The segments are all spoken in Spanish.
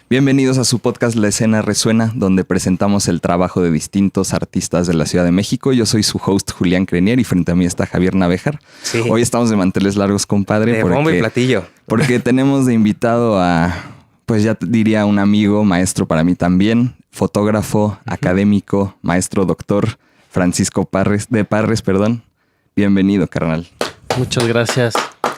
Bienvenidos a su podcast La Escena Resuena, donde presentamos el trabajo de distintos artistas de la Ciudad de México. Yo soy su host Julián Crenier y frente a mí está Javier Navejar. Sí. Hoy estamos de manteles largos, compadre. De bombo y platillo. Porque tenemos de invitado a, pues ya diría un amigo, maestro para mí también, fotógrafo, académico, maestro doctor, Francisco Parres. Bienvenido, carnal. Muchas gracias,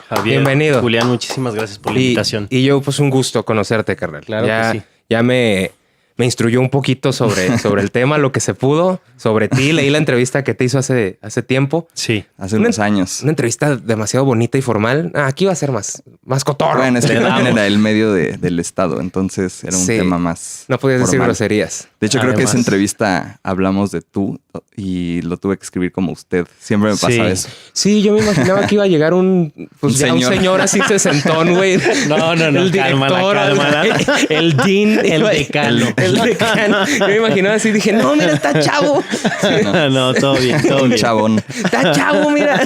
Javier. Bienvenido. Julián, muchísimas gracias por la invitación. Y yo, pues un gusto conocerte, carnal. Claro que sí. Ya me instruyó un poquito sobre el tema, lo que se pudo, sobre ti. Leí la entrevista que te hizo hace tiempo. Sí. Hace unos años. Una entrevista demasiado bonita y formal. Aquí va a ser más cotorro. Bueno, es que también era el medio del estado, entonces era un tema más no podías decir formal. Groserías. De hecho, creo que Además. esa entrevista hablamos de tú y lo tuve que escribir como usted. Siempre me pasa Sí. eso. Sí, yo me imaginaba que iba a llegar un señor así sesentón, güey. No, El cálmala. El dean, el decano. El decano. Yo me imaginaba así, dije, no, mira, está chavo. No, todo bien, todo Un bien. chabón. Está chavo, mira.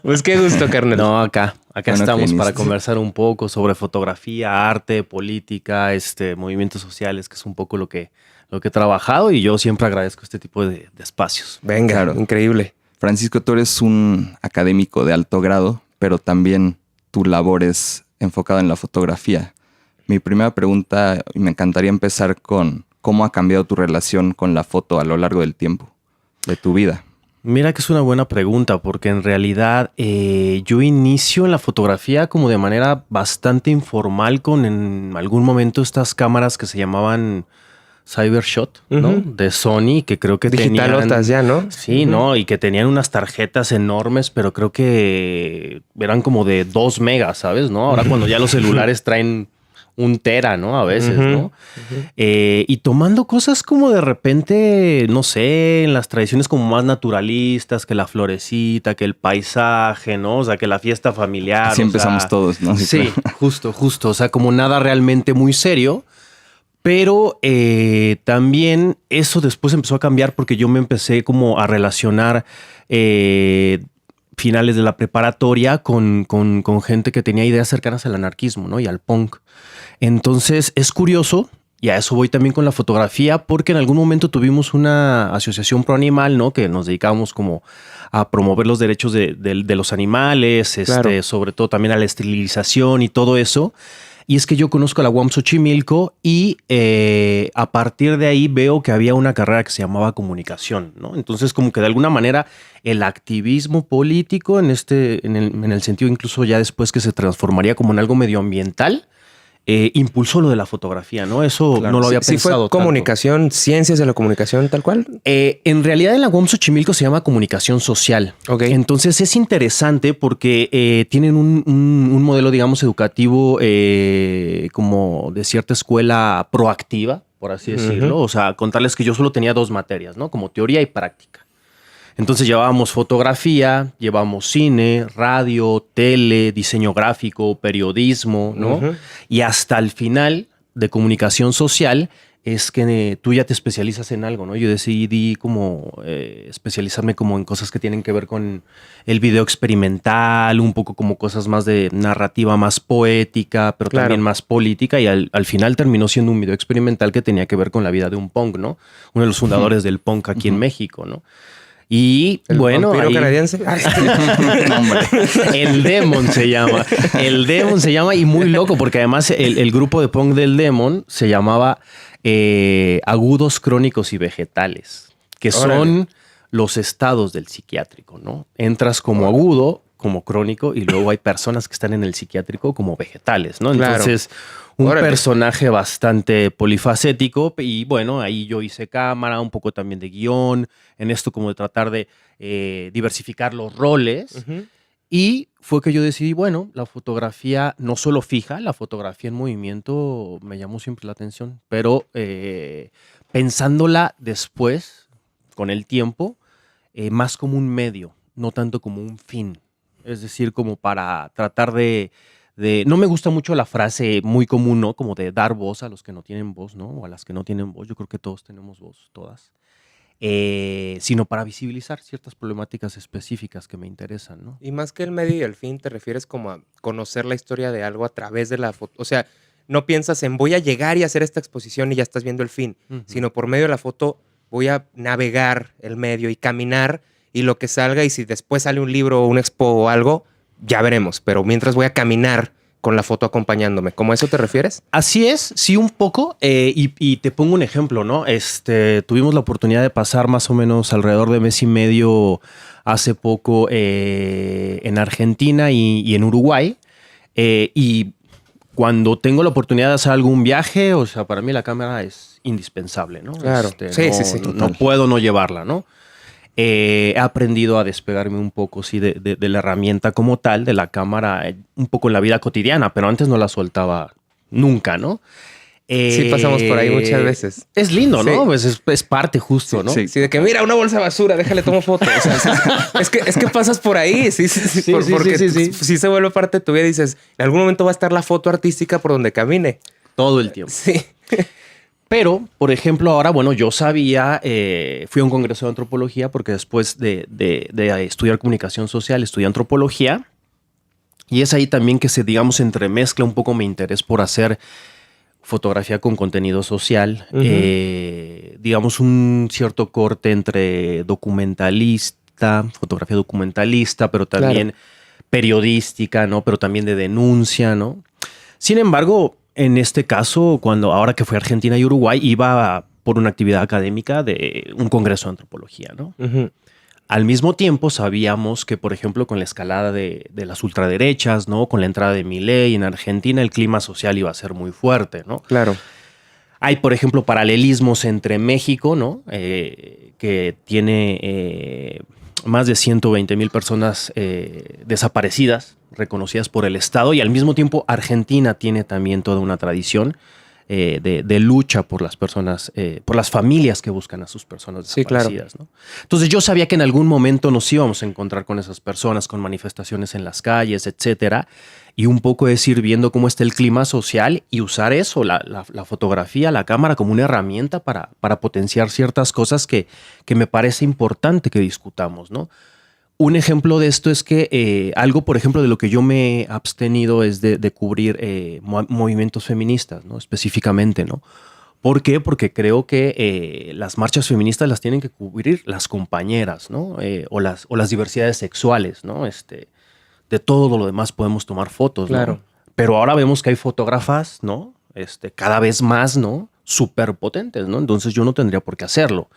Pues qué gusto, carnal. No, acá Bueno, estamos que para viniste. conversar un poco sobre fotografía, arte, política, movimientos sociales, que es un poco lo que he trabajado, y yo siempre agradezco este tipo de espacios. Venga, Claro. increíble. Francisco, tú eres un académico de alto grado, pero también tu labor es enfocada en la fotografía. Mi primera pregunta, y me encantaría empezar con cómo ha cambiado tu relación con la foto a lo largo del tiempo, de tu vida. Mira que es una buena pregunta, porque en realidad yo inicio en la fotografía como de manera bastante informal con en algún momento estas cámaras que se llamaban Cybershot, ¿no? Ujú. De Sony, que creo que Digitalotas ya, ¿no? Sí, ¿no? Y que tenían unas tarjetas enormes, pero creo que eran como de 2 megas, ¿sabes? ¿No? Ahora cuando ya los celulares traen 1 tera, ¿no? A veces, Ujú, ¿no? ujú. Y tomando cosas como de repente, no sé, en las tradiciones como más naturalistas, que la florecita, que el paisaje, ¿no? O sea, que la fiesta familiar. Así o empezamos sea, todos, ¿no? Sí, claro. justo. O sea, como nada realmente muy serio. Pero también eso después empezó a cambiar porque yo me empecé como a relacionar finales de la preparatoria con gente que tenía ideas cercanas al anarquismo, ¿no? Y al punk. Entonces es curioso, y a eso voy también con la fotografía, porque en algún momento tuvimos una asociación pro animal, ¿no? Que nos dedicábamos como a promover los derechos de los animales, Claro. sobre todo también a la esterilización y todo eso. Y es que yo conozco a la UAM Xochimilco y a partir de ahí veo que había una carrera que se llamaba comunicación, ¿no? Entonces, como que de alguna manera el activismo político en el sentido incluso ya después que se transformaría como en algo medioambiental, impulsó lo de la fotografía, ¿no? Eso Claro. no lo había Sí, pensado fue tanto. comunicación, ciencias de la comunicación, tal cual. En realidad en la UAM Xochimilco se llama comunicación social. Ok. Entonces es interesante porque tienen un modelo, digamos, educativo como de cierta escuela proactiva, por así decirlo. O sea, contarles que yo solo tenía 2 materias, ¿no? Como teoría y práctica. Entonces llevábamos fotografía, llevábamos cine, radio, tele, diseño gráfico, periodismo, ¿no? Ujú. Y hasta el final de comunicación social es que tú ya te especializas en algo, ¿no? Yo decidí como especializarme como en cosas que tienen que ver con el video experimental, un poco como cosas más de narrativa más poética, pero Claro. también más política, y al final terminó siendo un video experimental que tenía que ver con la vida de un punk, ¿no? Uno de los fundadores del punk aquí en México, ¿no? Y El bueno, vampiro ahí- canadiense. No, hombre. el Demon se llama. El Demon se llama, y muy loco, porque además el grupo de punk del Demon se llamaba Agudos, Crónicos y Vegetales, que Órale. son los estados del psiquiátrico, ¿no? Entras como agudo, como crónico, y luego hay personas que están en el psiquiátrico como vegetales, ¿no? Claro. Entonces, un Órale. personaje bastante polifacético, y bueno, ahí yo hice cámara, un poco también de guión, en esto como de tratar de diversificar los roles. Ujú. Y fue que yo decidí, bueno, la fotografía no solo fija, la fotografía en movimiento me llamó siempre la atención, pero pensándola después, con el tiempo, más como un medio, no tanto como un fin. Es decir, como para tratar no me gusta mucho la frase muy común, ¿no? Como de dar voz a los que no tienen voz, ¿no? O a las que no tienen voz. Yo creo que todos tenemos voz, todas. Sino para visibilizar ciertas problemáticas específicas que me interesan, ¿no? Y más que el medio y el fin, te refieres como a conocer la historia de algo a través de la foto. O sea, no piensas en voy a llegar y hacer esta exposición y ya estás viendo el fin, sino por medio de la foto voy a navegar el medio y caminar y lo que salga, y si después sale un libro o un expo o algo, ya veremos. Pero mientras voy a caminar con la foto acompañándome. ¿Cómo a eso te refieres? Así es, sí, un poco. Y te pongo un ejemplo, ¿no? Tuvimos la oportunidad de pasar más o menos alrededor de mes y medio hace poco en Argentina y en Uruguay. Y cuando tengo la oportunidad de hacer algún viaje, o sea, para mí la cámara es indispensable, ¿no? Claro. Sí. No puedo no llevarla, ¿no? He aprendido a despegarme un poco, sí, de la herramienta como tal, de la cámara, un poco en la vida cotidiana, pero antes no la soltaba nunca, ¿no? Sí, pasamos por ahí muchas veces. Es lindo, ¿no? Sí. Pues es parte justo, ¿no? Sí, de que mira, una bolsa de basura, déjale, tomo foto. O sea, es que pasas por ahí, porque sí se vuelve parte de tu vida y dices, en algún momento va a estar la foto artística por donde camine. Todo el tiempo. Sí. Pero, por ejemplo, ahora, bueno, yo sabía, fui a un congreso de antropología porque después de estudiar comunicación social, estudié antropología. Y es ahí también que se, digamos, entremezcla un poco mi interés por hacer fotografía con contenido social. Digamos, un cierto corte entre documentalista, fotografía documentalista, pero también periodística, ¿no? Pero también de denuncia, ¿no? Sin embargo, en este caso, ahora que fui a Argentina y Uruguay, iba por una actividad académica de un congreso de antropología, ¿no? Al mismo tiempo sabíamos que, por ejemplo, con la escalada de las ultraderechas, ¿no? Con la entrada de Milei en Argentina, el clima social iba a ser muy fuerte, ¿no? Claro. Hay, por ejemplo, paralelismos entre México, ¿no? Que tiene más de 120,000 personas desaparecidas, reconocidas por el Estado, y al mismo tiempo Argentina tiene también toda una tradición de lucha por las personas, por las familias que buscan a sus personas desaparecidas. Sí, claro. ¿No? Entonces yo sabía que en algún momento nos íbamos a encontrar con esas personas, con manifestaciones en las calles, etcétera, y un poco es ir viendo cómo está el clima social y usar eso, la fotografía, la cámara, como una herramienta para potenciar ciertas cosas que me parece importante que discutamos, ¿no? Un ejemplo de esto es que algo, por ejemplo, de lo que yo me he abstenido es de cubrir movimientos feministas, ¿no? Específicamente, ¿no? ¿Por qué? Porque creo que las marchas feministas las tienen que cubrir las compañeras, ¿no? O las diversidades sexuales, ¿no? De todo lo demás podemos tomar fotos, ¿no? Claro. Pero ahora vemos que hay fotógrafas, ¿no? Cada vez más, ¿no? Súper potentes, ¿no? Entonces yo no tendría por qué hacerlo.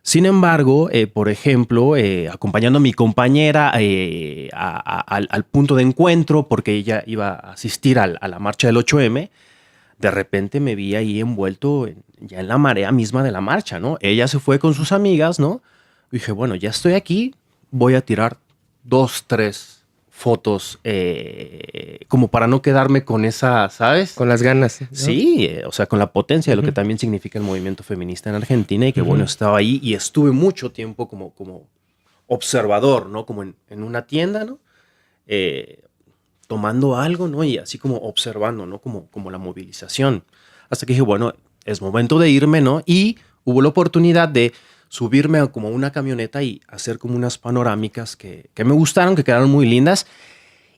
Sin embargo, por ejemplo, acompañando a mi compañera al punto de encuentro, porque ella iba a asistir a la marcha del 8M, de repente me vi ahí envuelto ya en la marea misma de la marcha, ¿no? Ella se fue con sus amigas, ¿no? Y dije, bueno, ya estoy aquí, voy a tirar 2, 3 fotos como para no quedarme con esa, ¿sabes? Con las ganas, ¿no? Sí, o sea, con la potencia de lo que también significa el movimiento feminista en Argentina y que, bueno, estaba ahí y estuve mucho tiempo como observador, ¿no? Como en una tienda, ¿no? Tomando algo, ¿no? Y así como observando, ¿no? Como la movilización. Hasta que dije, bueno, es momento de irme, ¿no? Y hubo la oportunidad de subirme a como una camioneta y hacer como unas panorámicas que me gustaron, que quedaron muy lindas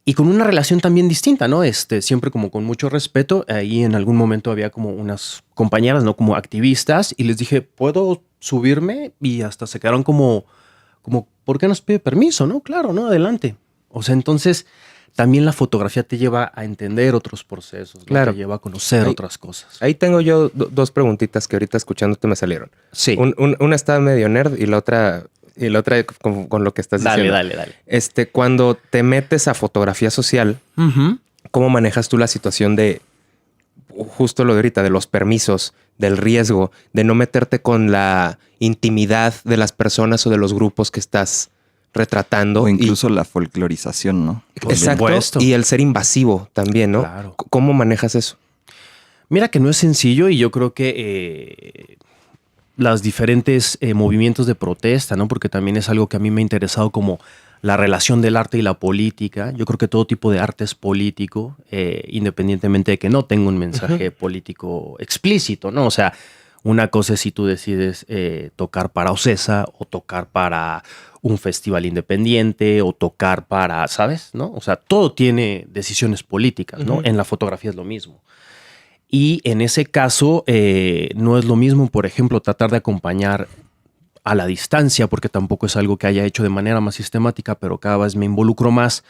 y con una relación también distinta, ¿no? Siempre como con mucho respeto. Ahí en algún momento había como unas compañeras, ¿no? Como activistas y les dije, ¿puedo subirme? Y hasta se quedaron como, ¿por qué nos pide permiso? ¿No? Claro, ¿no? Adelante. O sea, entonces también la fotografía te lleva a entender otros procesos, ¿no? Claro. Te lleva a conocer otras cosas. Ahí tengo yo dos preguntitas que ahorita escuchándote me salieron. Sí. Una está medio nerd y la otra con lo que estás diciendo. Dale. Cuando te metes a fotografía social, ¿cómo manejas tú la situación de justo lo de ahorita, de los permisos, del riesgo, de no meterte con la intimidad de las personas o de los grupos que estás retratando? O incluso la folclorización, ¿no? Exacto. Y el ser invasivo también, ¿no? Claro. ¿Cómo manejas eso? Mira que no es sencillo y yo creo que los diferentes movimientos de protesta, ¿no? Porque también es algo que a mí me ha interesado como la relación del arte y la política. Yo creo que todo tipo de arte es político, independientemente de que no tenga un mensaje político explícito, ¿no? O sea, una cosa es si tú decides tocar para Ocesa o tocar para un festival independiente o tocar para, ¿sabes? ¿No? O sea, todo tiene decisiones políticas, ¿no? En la fotografía es lo mismo. Y en ese caso no es lo mismo, por ejemplo, tratar de acompañar a la distancia, porque tampoco es algo que haya hecho de manera más sistemática, pero cada vez me involucro más.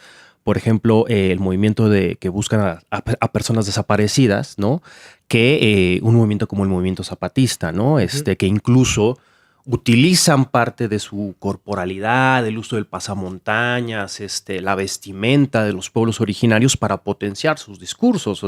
Por ejemplo, el movimiento que buscan a personas desaparecidas, ¿no? Que un movimiento como el movimiento zapatista, ¿no? Que incluso utilizan parte de su corporalidad, el uso del pasamontañas, la vestimenta de los pueblos originarios para potenciar sus discursos.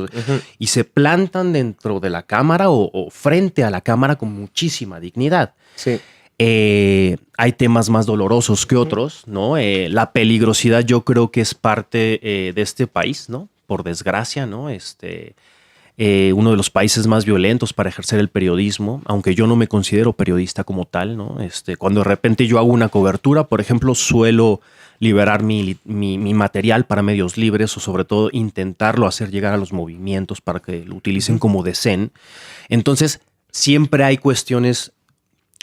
Y se plantan dentro de la cámara o frente a la cámara con muchísima dignidad. Sí. Hay temas más dolorosos que otros, ¿no? La peligrosidad yo creo que es parte de este país, ¿no? Por desgracia, ¿no? Uno de los países más violentos para ejercer el periodismo, aunque yo no me considero periodista como tal, ¿no? Cuando de repente yo hago una cobertura, por ejemplo, suelo liberar mi material para medios libres o sobre todo intentarlo hacer llegar a los movimientos para que lo utilicen como decen. Entonces, siempre hay cuestiones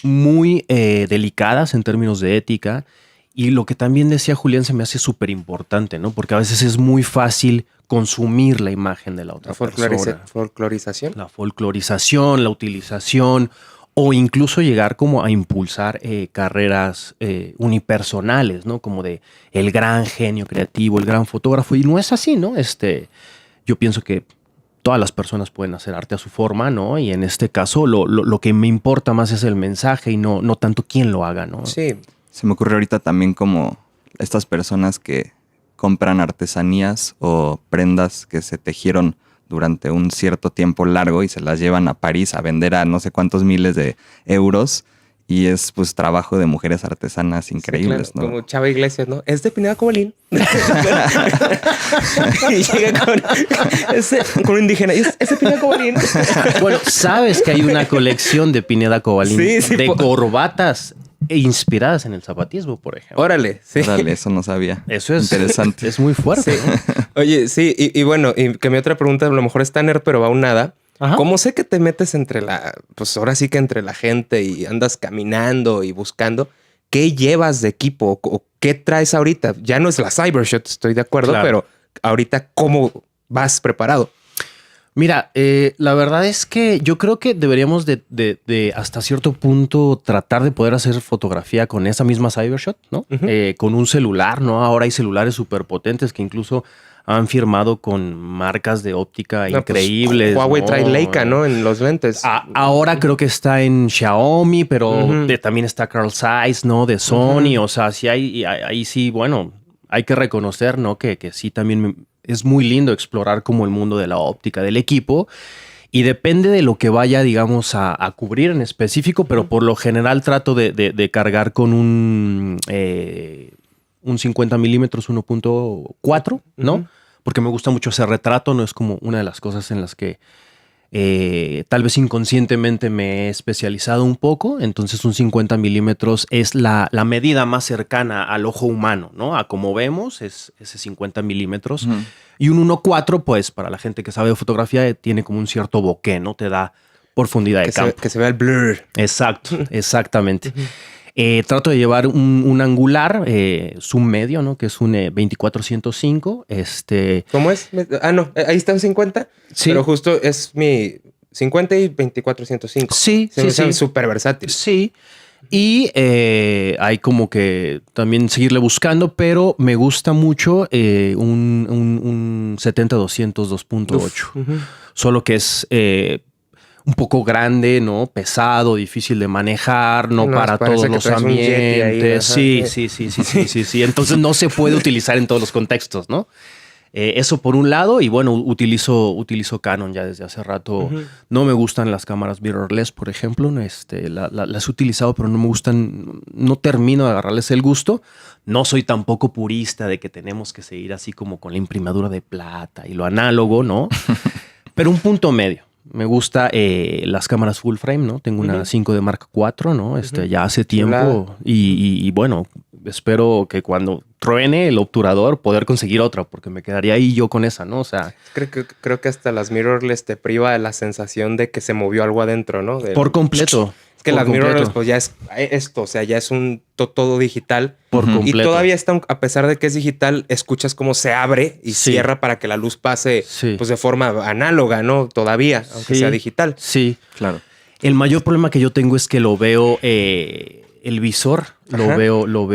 muy delicadas en términos de ética, y lo que también decía Julián se me hace súper importante, ¿no? Porque a veces es muy fácil consumir la imagen de la otra persona. Folclorización. La folclorización, la utilización, o incluso llegar como a impulsar carreras unipersonales, ¿no? Como de el gran genio creativo, el gran fotógrafo, y no es así, ¿no? Yo pienso que todas las personas pueden hacer arte a su forma, ¿no? Y en este caso lo que me importa más es el mensaje y no tanto quién lo haga, ¿no? Sí. Se me ocurre ahorita también como estas personas que compran artesanías o prendas que se tejieron durante un cierto tiempo largo y se las llevan a París a vender a no sé cuántos miles de euros. Y es pues trabajo de mujeres artesanas increíbles, sí, claro, ¿no? Como Chava Iglesias, ¿no? Es de Pineda Cobalín. Y llega con un indígena. Es de Pineda Cobalín. Bueno, sabes que hay una colección de Pineda Cobalín de corbatas inspiradas en el zapatismo, por ejemplo. Órale, sí. Órale, eso no sabía. Eso es interesante. Es muy fuerte. Sí. Oye, sí, y bueno, y que mi otra pregunta a lo mejor está nerd, pero va a un nada. Ajá. ¿Cómo sé que te metes pues ahora sí que entre la gente y andas caminando y buscando? ¿Qué llevas de equipo o qué traes ahorita? Ya no es la Cybershot, estoy de acuerdo, claro. Pero ahorita, ¿cómo vas preparado? Mira, la verdad es que yo creo que deberíamos de hasta cierto punto tratar de poder hacer fotografía con esa misma Cybershot, ¿no? Con un celular, ¿no? Ahora hay celulares súper potentes que incluso han firmado con marcas de óptica increíbles. Pues, Huawei ¿no? trae Leica, ¿no? En los lentes. Ahora creo que está en Xiaomi, pero también está Carl Zeiss, ¿no? De Sony. O sea, sí ahí sí, bueno, hay que reconocer, ¿no? Que sí también es muy lindo explorar como el mundo de la óptica del equipo. Y depende de lo que vaya, digamos, a cubrir en específico, pero por lo general trato de cargar con un 50 milímetros 1.4, ¿no? Porque me gusta mucho ese retrato, no es como una de las cosas en las que tal vez inconscientemente me he especializado un poco. Entonces un 50 milímetros es la medida más cercana al ojo humano, ¿no? A como vemos es ese 50 milímetros. Y un 1.4, pues para la gente que sabe de fotografía, tiene como un cierto bokeh, ¿no? Te da profundidad de campo. Que se vea el blur. Exacto, exactamente. Trato de llevar un angular, zoom medio, ¿no? Que es un 24-105. ¿Cómo es? No, ahí está un 50. Sí. Pero justo es mi 50 y 24-105. Sí, sí. Súper versátil. Sí. Y hay como que también seguirle buscando, pero me gusta mucho un 70-200 2.8. Solo que es un poco grande, ¿no? Pesado, difícil de manejar, no para todos los ambientes. Ahí, sí. Entonces no se puede utilizar en todos los contextos, ¿no? Eso por un lado, y bueno, utilizo Canon ya desde hace rato. No me gustan las cámaras mirrorless, por ejemplo. Las he utilizado, pero no me gustan, no termino de agarrarles el gusto. No soy tampoco purista de que tenemos que seguir así como con la imprimadura de plata y lo análogo, ¿no? Pero un punto medio. Me gusta las cámaras full frame, ¿no? Tengo una 5D Mark IV, ¿no? Ya hace tiempo. Y bueno, espero que cuando truene el obturador poder conseguir otra, porque me quedaría ahí yo con esa, ¿no? O sea, creo que hasta las mirrorless te priva de la sensación de que se movió algo adentro, ¿no? por completo. Es que las mirrorless pues ya es esto, o sea, ya es un todo digital. Por completo. Y todavía está, a pesar de que es digital, escuchas cómo se abre y cierra para que la luz pase pues de forma análoga, ¿no? Todavía, aunque sea digital. Sí, claro. El mayor problema que yo tengo es que lo veo, el visor, lo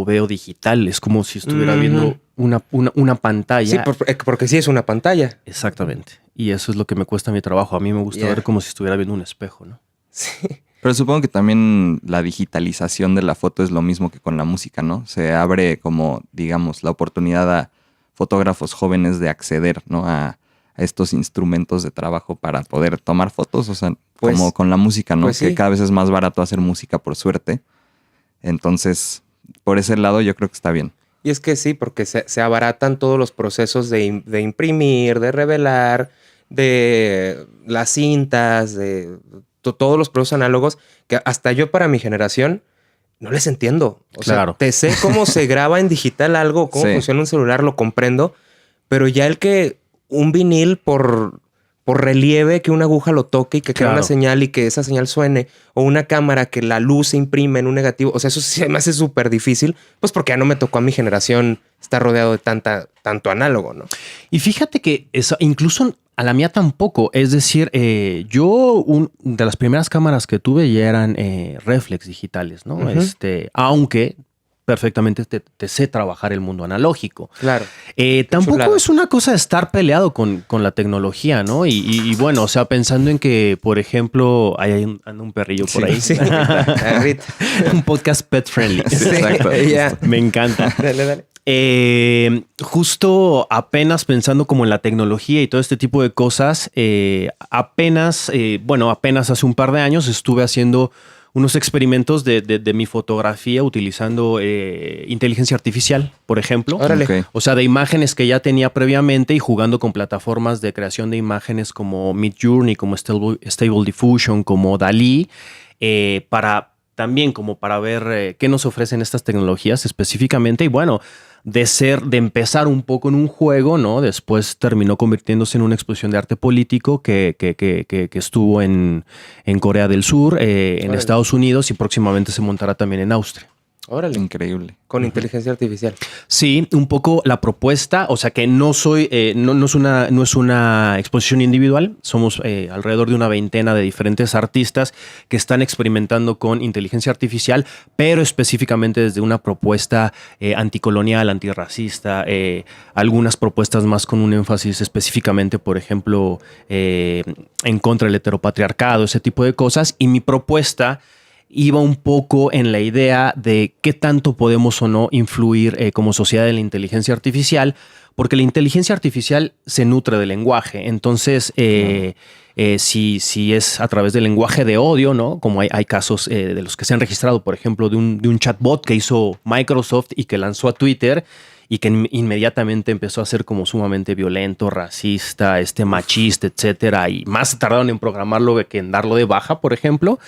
veo digital. Es como si estuviera viendo una pantalla. Sí, porque sí es una pantalla. Exactamente. Y eso es lo que me cuesta mi trabajo. A mí me gusta ver como si estuviera viendo un espejo, ¿no? Sí. Pero supongo que también la digitalización de la foto es lo mismo que con la música, ¿no? Se abre como, digamos, la oportunidad a fotógrafos jóvenes de acceder, ¿no? A estos instrumentos de trabajo para poder tomar fotos, o sea, pues, como con la música, ¿no? Pues que cada vez es más barato hacer música, por suerte. Entonces, por ese lado yo creo que está bien. Y es que sí, porque se abaratan todos los procesos de imprimir, de revelar, de las cintas, de todos los procesos análogos, que hasta yo para mi generación no les entiendo. O sea, te sé cómo se graba en digital algo, cómo funciona un celular, lo comprendo, pero ya el que un vinil por relieve, que una aguja lo toque y que crea una señal y que esa señal suene, o una cámara que la luz se imprime en un negativo, o sea, eso sí me hace súper difícil, pues porque ya no me tocó a mi generación estar rodeado de tanto análogo, ¿no? Y fíjate que eso, incluso a la mía tampoco. Es decir, yo de las primeras cámaras que tuve ya eran reflex digitales, ¿no? Aunque perfectamente te sé trabajar el mundo analógico. Claro. Tampoco es una cosa de estar peleado con la tecnología, ¿no? Y bueno, o sea, pensando en que, por ejemplo, anda un perrillo por ahí. Sí. Un podcast pet friendly. Sí, exacto. Me encanta. Dale. Justo apenas pensando como en la tecnología y todo este tipo de cosas, apenas hace un par de años estuve haciendo unos experimentos de mi fotografía utilizando inteligencia artificial, por ejemplo. Okay. O sea, de imágenes que ya tenía previamente y jugando con plataformas de creación de imágenes como Midjourney, como Stable Diffusion, como DALL-E, para ver qué nos ofrecen estas tecnologías específicamente. Y bueno, de empezar un poco en un juego, ¿no? Después terminó convirtiéndose en una exposición de arte político que estuvo en Corea del Sur, en Estados Unidos, y próximamente se montará también en Austria. Órale. Increíble. Con inteligencia artificial. Sí, un poco la propuesta, o sea que no es una exposición individual, somos alrededor de una veintena de diferentes artistas que están experimentando con inteligencia artificial, pero específicamente desde una propuesta anticolonial, antirracista, algunas propuestas más con un énfasis específicamente, por ejemplo, en contra del heteropatriarcado, ese tipo de cosas, y mi propuesta iba un poco en la idea de qué tanto podemos o no influir como sociedad en la inteligencia artificial, porque la inteligencia artificial se nutre del lenguaje. Entonces, si es a través del lenguaje de odio, ¿no? Como hay casos de los que se han registrado, por ejemplo, de un chatbot que hizo Microsoft y que lanzó a Twitter y que inmediatamente empezó a ser como sumamente violento, racista, machista, etcétera, y más tardaron en programarlo que en darlo de baja, por ejemplo.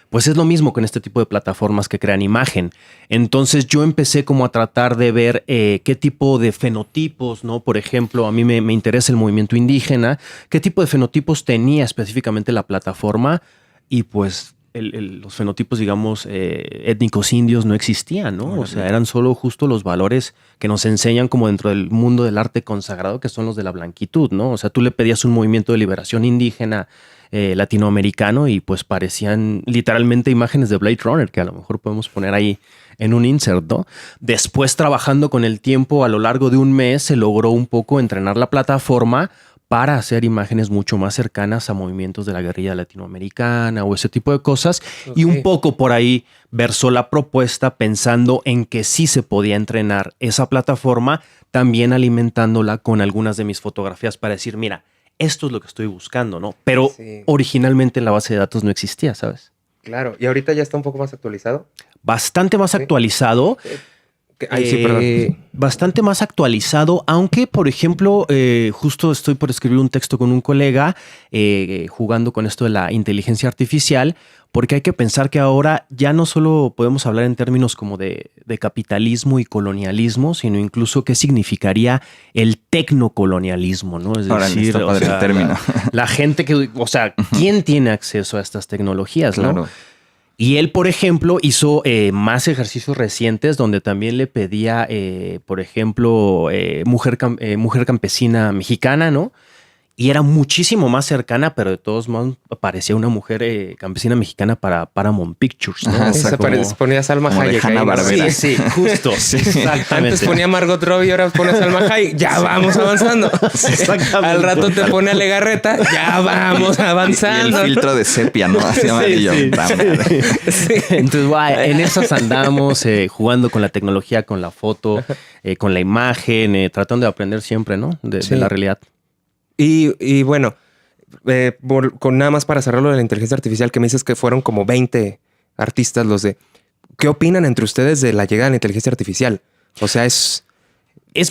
Pues es lo mismo con este tipo de plataformas que crean imagen. Entonces yo empecé como a tratar de ver qué tipo de fenotipos, ¿no? Por ejemplo, a mí me interesa el movimiento indígena, qué tipo de fenotipos tenía específicamente la plataforma, y pues los fenotipos, digamos, étnicos indios no existían, ¿no? O sea, eran solo justo los valores que nos enseñan como dentro del mundo del arte consagrado, que son los de la blanquitud, ¿no? O sea, tú le pedías un movimiento de liberación indígena latinoamericano y pues parecían literalmente imágenes de Blade Runner, que a lo mejor podemos poner ahí en un insert, ¿no? Después, trabajando con el tiempo a lo largo de un mes, se logró un poco entrenar la plataforma para hacer imágenes mucho más cercanas a movimientos de la guerrilla latinoamericana o ese tipo de cosas. Okay. Y un poco por ahí versó la propuesta, pensando en que sí se podía entrenar esa plataforma, también alimentándola con algunas de mis fotografías para decir, mira, esto es lo que estoy buscando, ¿no? Pero originalmente en la base de datos no existía, ¿sabes? Claro. ¿Y ahorita ya está un poco más actualizado? Bastante más actualizado. bastante más actualizado, aunque, por ejemplo, justo estoy por escribir un texto con un colega jugando con esto de la inteligencia artificial, porque hay que pensar que ahora ya no solo podemos hablar en términos como de capitalismo y colonialismo, sino incluso qué significaría el tecnocolonialismo, ¿no? Es decir, o sea, término. La gente que, o sea, ¿quién tiene acceso a estas tecnologías, claro. ¿no? Y él, por ejemplo, hizo más ejercicios recientes donde también le pedía, por ejemplo, mujer campesina mexicana, ¿no? Y era muchísimo más cercana, pero de todos modos parecía una mujer campesina mexicana para Paramount Pictures, ¿no? Ajá, ponía Salma Hayek. Hanna-Barbera. Sí, justo. Sí, exactamente. Antes ponía Margot Robbie, ahora pone Salma Hayek. Ya vamos avanzando. Exactamente. Al rato te pone a Legarreta. Ya vamos avanzando. Y el filtro de sepia, ¿no? Así amarillo. Sí. Entonces, en esas andamos jugando con la tecnología, con la foto, con la imagen, tratando de aprender siempre, ¿no? De la realidad. Y bueno, con nada más para cerrarlo de la inteligencia artificial, que me dices que fueron como 20 artistas los de... ¿Qué opinan entre ustedes de la llegada de la inteligencia artificial? O sea, es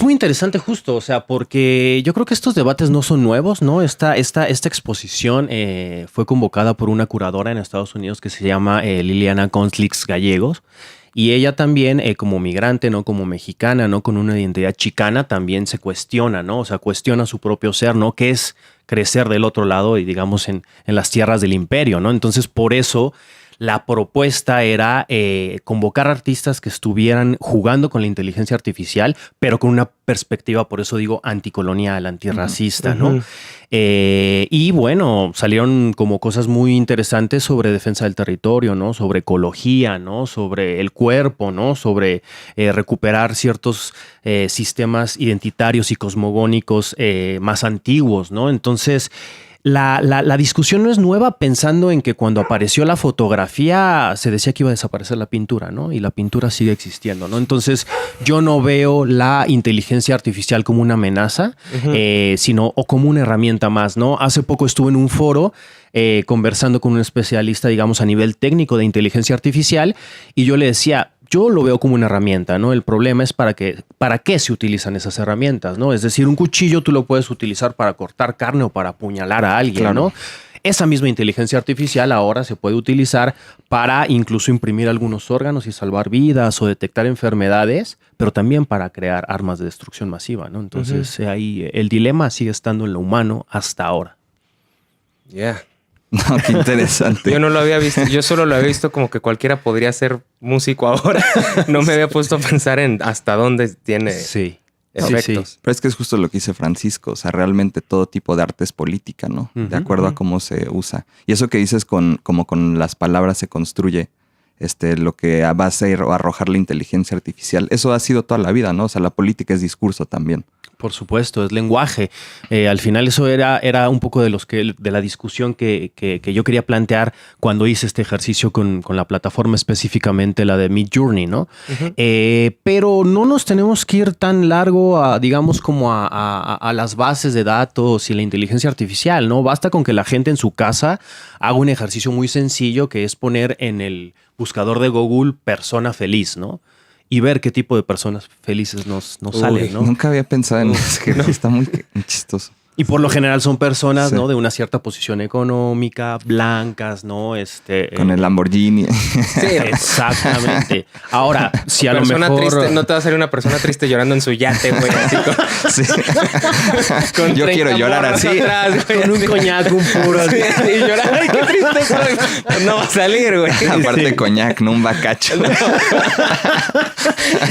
muy interesante justo, o sea, porque yo creo que estos debates no son nuevos, ¿no? Esta exposición fue convocada por una curadora en Estados Unidos que se llama Liliana Konslix Gallegos. Y ella también, como migrante, ¿no? Como mexicana, ¿no? Con una identidad chicana, también se cuestiona, ¿no? O sea, cuestiona su propio ser, ¿no? ¿Qué es crecer del otro lado y, digamos, en las tierras del imperio, ¿no? Entonces, por eso la propuesta era convocar artistas que estuvieran jugando con la inteligencia artificial, pero con una perspectiva, por eso digo, anticolonial, antirracista, ¿no? Y bueno, salieron como cosas muy interesantes sobre defensa del territorio, ¿no? Sobre ecología, ¿no? Sobre el cuerpo, ¿no? Sobre recuperar ciertos sistemas identitarios y cosmogónicos más antiguos, ¿no? Entonces, la discusión no es nueva, pensando en que cuando apareció la fotografía se decía que iba a desaparecer la pintura, ¿no? Y la pintura sigue existiendo, ¿no? Entonces yo no veo la inteligencia artificial como una amenaza, sino o como una herramienta más, ¿no? Hace poco estuve en un foro conversando con un especialista, digamos, a nivel técnico de inteligencia artificial, y yo le decía... Yo lo veo como una herramienta, ¿no? El problema es para qué se utilizan esas herramientas, ¿no? Es decir, un cuchillo tú lo puedes utilizar para cortar carne o para apuñalar a alguien, claro, ¿no? Esa misma inteligencia artificial ahora se puede utilizar para incluso imprimir algunos órganos y salvar vidas o detectar enfermedades, pero también para crear armas de destrucción masiva, ¿no? Entonces, ahí el dilema sigue estando en lo humano hasta ahora. Yeah. No, qué interesante. Yo no lo había visto. Yo solo lo había visto como que cualquiera podría ser músico ahora. No me había puesto a pensar en hasta dónde tiene efectos. Sí. Pero es que es justo lo que dice Francisco. O sea, realmente todo tipo de arte es política, ¿no? De acuerdo a cómo se usa. Y eso que dices como con las palabras se construye lo que va a ser o arrojar la inteligencia artificial. Eso ha sido toda la vida, ¿no? O sea, la política es discurso también. Por supuesto, es lenguaje. Al final eso era un poco de la discusión que yo quería plantear cuando hice este ejercicio con la plataforma, específicamente la de Midjourney, ¿no? Pero no nos tenemos que ir tan largo digamos, como a las bases de datos y la inteligencia artificial, ¿no? Basta con que la gente en su casa haga un ejercicio muy sencillo, que es poner en el buscador de Google persona feliz, ¿no? Y ver qué tipo de personas felices nos salen, ¿no? Nunca había pensado en eso, que no. Está muy chistoso. Y por lo general son personas, ¿no? De una cierta posición económica, blancas, ¿no? Con el Lamborghini. Sí, exactamente. Ahora, si a lo mejor... Triste, no te va a salir una persona triste llorando en su yate, güey. Así con yo quiero llorar así. Atrás, güey, con un coñac, un puro. Sí, y llorar. Ay, qué triste soy. No va a salir, güey. Aparte coñac, no un bacacho. No.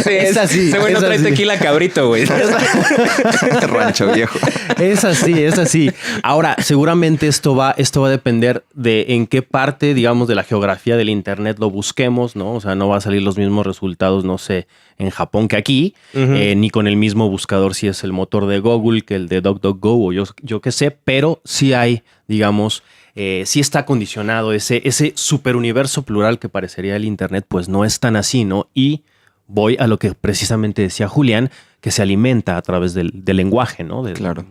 Sí, es así. Ese güey no trae tequila cabrito, güey. Rancho viejo. Es así. Ahora, seguramente esto va a depender de en qué parte, digamos, de la geografía del internet lo busquemos, ¿no? O sea, no va a salir los mismos resultados, no sé, en Japón que aquí, ni con el mismo buscador si es el motor de Google que el de DuckDuckGo o yo qué sé, pero sí hay, digamos, sí está condicionado ese superuniverso plural que parecería el internet, pues no es tan así, ¿no? Y voy a lo que precisamente decía Julián, que se alimenta a través del lenguaje, ¿no? Claro.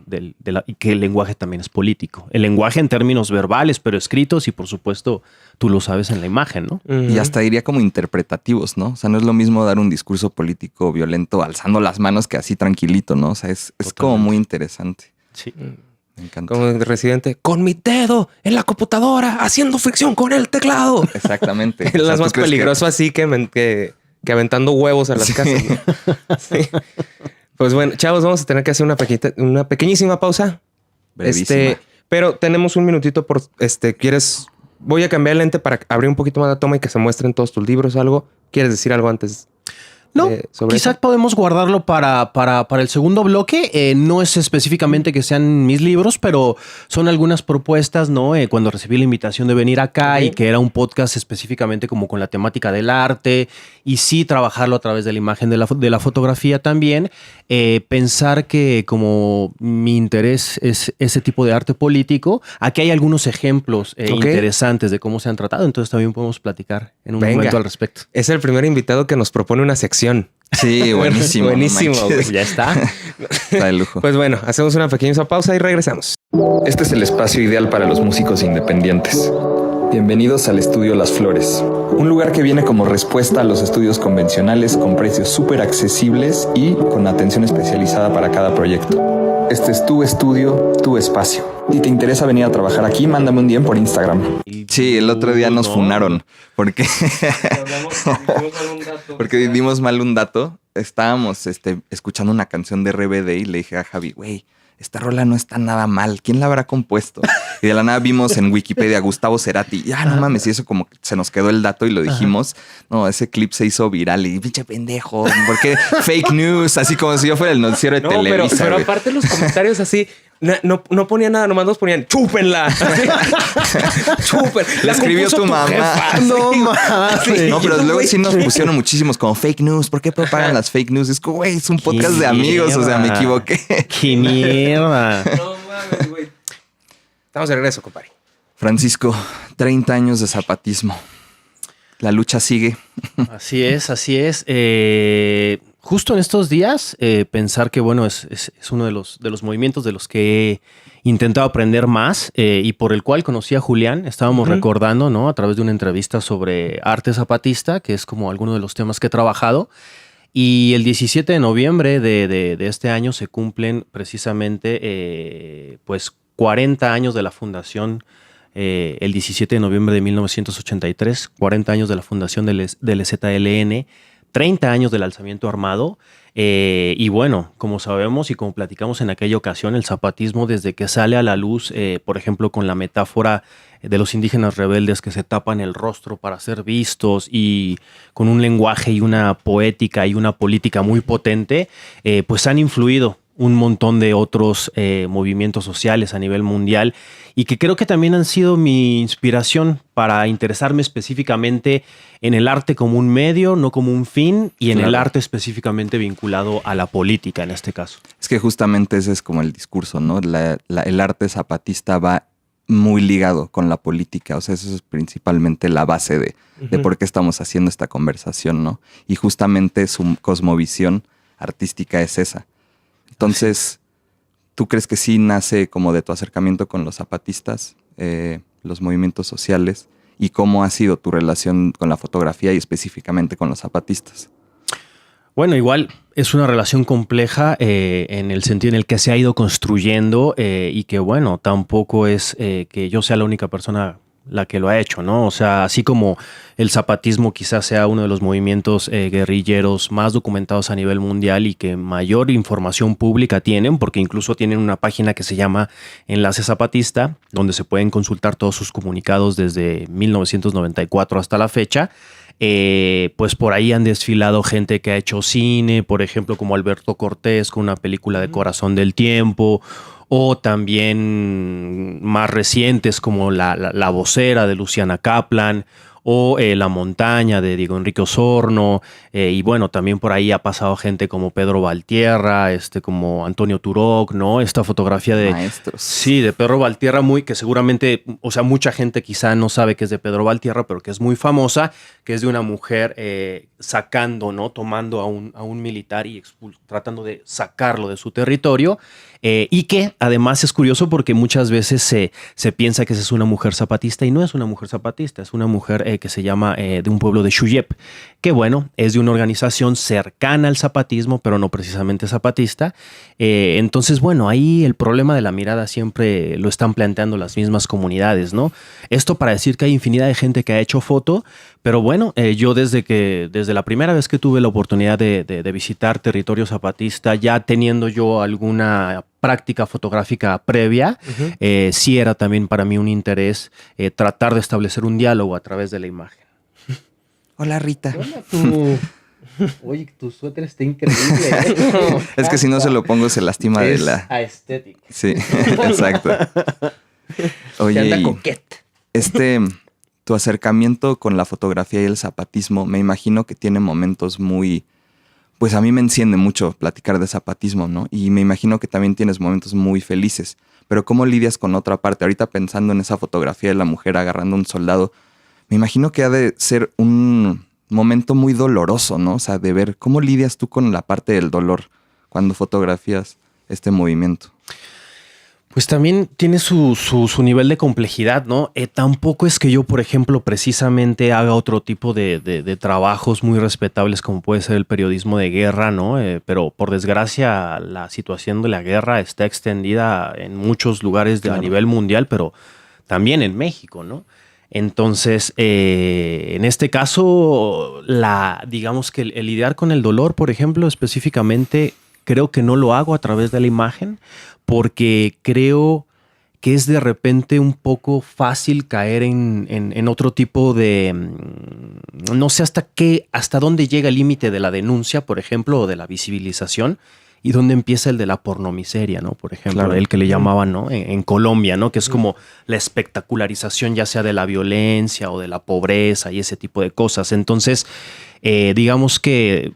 Y que el lenguaje también es político. El lenguaje en términos verbales, pero escritos y por supuesto tú lo sabes en la imagen, ¿no? Y hasta diría como interpretativos, ¿no? O sea, no es lo mismo dar un discurso político violento alzando las manos que así tranquilito, ¿no? O sea, es como muy interesante. Sí. Me encanta. Como el Residente, con mi dedo en la computadora, haciendo fricción con el teclado. Exactamente. Es O sea, más ¿tú crees peligroso así que aventando huevos a las casas. ¿No? Sí. Pues bueno, chavos, vamos a tener que hacer una pequeñísima pausa. Brevísima. Pero tenemos un minutito por ¿quieres? Voy a cambiar el lente para abrir un poquito más la toma y que se muestren todos tus libros o algo. ¿Quieres decir algo antes? No, sobre quizás eso? podemos guardarlo para el segundo bloque. No es específicamente que sean mis libros, pero son algunas propuestas, ¿no? Cuando recibí la invitación de venir acá y que era un podcast específicamente como con la temática del arte y sí trabajarlo a través de la imagen de la fotografía también. Pensar que como mi interés es ese tipo de arte político, aquí hay algunos ejemplos interesantes de cómo se han tratado, entonces también podemos platicar en un momento al respecto. Es el primer invitado que nos propone una sección. Sí, buenísimo. Buenísimo, no güey. manches. Ya está. Está de lujo. Pues bueno, hacemos una pequeña pausa y regresamos. Este es el espacio ideal para los músicos independientes. Bienvenidos al estudio Las Flores, un lugar que viene como respuesta a los estudios convencionales con precios súper accesibles y con atención especializada para cada proyecto. Este es tu estudio, tu espacio. Si te interesa venir a trabajar aquí, mándame un DM por Instagram. Sí, el otro día nos funaron porque dimos mal un dato. Estábamos escuchando una canción de RBD y le dije a Javi, güey, esta rola no está nada mal. ¿Quién la habrá compuesto? Y de la nada vimos en Wikipedia Gustavo Cerati. Ya, no mames. Y eso como que se nos quedó el dato y lo dijimos. No, ese clip se hizo viral y pinche pendejo. ¿Por qué fake news? Así como si yo fuera el noticiero de Televisa. Pero güey. aparte los comentarios así no ponían nada, nomás nos ponían chúpenla. Chúpen. La escribió tu mamá. Jefa. No más. No, pero luego sí nos pusieron muchísimos como fake news. ¿Por qué propagan las fake news? Es como, güey, es un podcast de amigos. O sea, me equivoqué. ¡Qué mierda! No mames, güey. Estamos de regreso, compadre. Francisco, 30 años de zapatismo. La lucha sigue. Así es, así es. Justo en estos días, pensar que, bueno, es uno de los movimientos de los que he intentado aprender más y por el cual conocí a Julián. Estábamos recordando, ¿no? A través de una entrevista sobre arte zapatista, que es como alguno de los temas que he trabajado. Y el 17 de noviembre de este año se cumplen precisamente, pues, 40 años de la fundación. El 17 de noviembre de 1983, 40 años de la fundación del EZLN, 30 años del alzamiento armado. Y bueno, como sabemos y como platicamos en aquella ocasión, el zapatismo desde que sale a la luz, por ejemplo, con la metáfora de los indígenas rebeldes que se tapan el rostro para ser vistos y con un lenguaje y una poética y una política muy potente, pues han influido un montón de otros movimientos sociales a nivel mundial y que creo que también han sido mi inspiración para interesarme específicamente en el arte como un medio, no como un fin, y en el arte específicamente vinculado a la política en este caso. Es que justamente ese es como el discurso, ¿no? El arte zapatista va muy ligado con la política. O sea, eso es principalmente la base de por qué estamos haciendo esta conversación, ¿no? Y justamente su cosmovisión artística es esa. Entonces, ¿tú crees que sí nace como de tu acercamiento con los zapatistas, los movimientos sociales? ¿Y cómo ha sido tu relación con la fotografía y específicamente con los zapatistas? Bueno, igual es una relación compleja en el sentido en el que se ha ido construyendo y que, bueno, tampoco es que yo sea la única persona la que lo ha hecho, ¿no? O sea, así como el zapatismo quizás sea uno de los movimientos guerrilleros más documentados a nivel mundial y que mayor información pública tienen, porque incluso tienen una página que se llama Enlace Zapatista, donde se pueden consultar todos sus comunicados desde 1994 hasta la fecha. Pues por ahí han desfilado gente que ha hecho cine, por ejemplo, como Alberto Cortés con una película de Corazón del Tiempo, o también más recientes como la vocera de Luciana Kaplan, o La montaña de Diego Enrique Osorno, y bueno, también por ahí ha pasado gente como Pedro Valtierra, como Antonio Turok, ¿no? Esta fotografía de... Maestros. Sí, de Pedro Valtierra, que seguramente, o sea, mucha gente quizá no sabe que es de Pedro Valtierra, pero que es muy famosa, que es de una mujer sacando, ¿no? Tomando a un militar y tratando de sacarlo de su territorio, y que además es curioso porque muchas veces se piensa que esa es una mujer zapatista y no es una mujer zapatista, es una mujer que se llama de un pueblo de Xuyep, que bueno, es de una organización cercana al zapatismo, pero no precisamente zapatista. Entonces, bueno, ahí el problema de la mirada siempre lo están planteando las mismas comunidades, ¿no? Esto para decir que hay infinidad de gente que ha hecho foto, pero bueno, yo desde la primera vez que tuve la oportunidad de visitar territorio zapatista, ya teniendo yo alguna práctica fotográfica previa, sí era también para mí un interés tratar de establecer un diálogo a través de la imagen. Hola, Rita. Hola, tú. Oye, tu suéter está increíble. Es que si no se lo pongo se lastima de la... aesthetic. Sí, exacto. Oye, Anda y coquete. tu acercamiento con la fotografía y el zapatismo, me imagino que tiene momentos muy... Pues a mí me enciende mucho platicar de zapatismo, ¿no? Y me imagino que también tienes momentos muy felices. Pero ¿cómo lidias con otra parte? Ahorita pensando en esa fotografía de la mujer agarrando a un soldado, me imagino que ha de ser un momento muy doloroso, ¿no? O sea, de ver cómo lidias tú con la parte del dolor cuando fotografías este movimiento. Pues también tiene su nivel de complejidad, ¿no? Tampoco es que yo, por ejemplo, precisamente haga otro tipo de trabajos muy respetables como puede ser el periodismo de guerra, ¿no? Pero por desgracia la situación de la guerra está extendida en muchos lugares a nivel mundial, pero también en México, ¿no? Entonces, en este caso, digamos que el lidiar con el dolor, por ejemplo, específicamente, creo que no lo hago a través de la imagen, porque creo que es de repente un poco fácil caer en otro tipo de... No sé hasta dónde llega el límite de la denuncia, por ejemplo, o de la visibilización, y dónde empieza el de la pornomiseria, ¿no? Por ejemplo, Claro. el que le llamaban, ¿no? En Colombia, ¿no? Que es como la espectacularización ya sea de la violencia o de la pobreza y ese tipo de cosas. Entonces, digamos que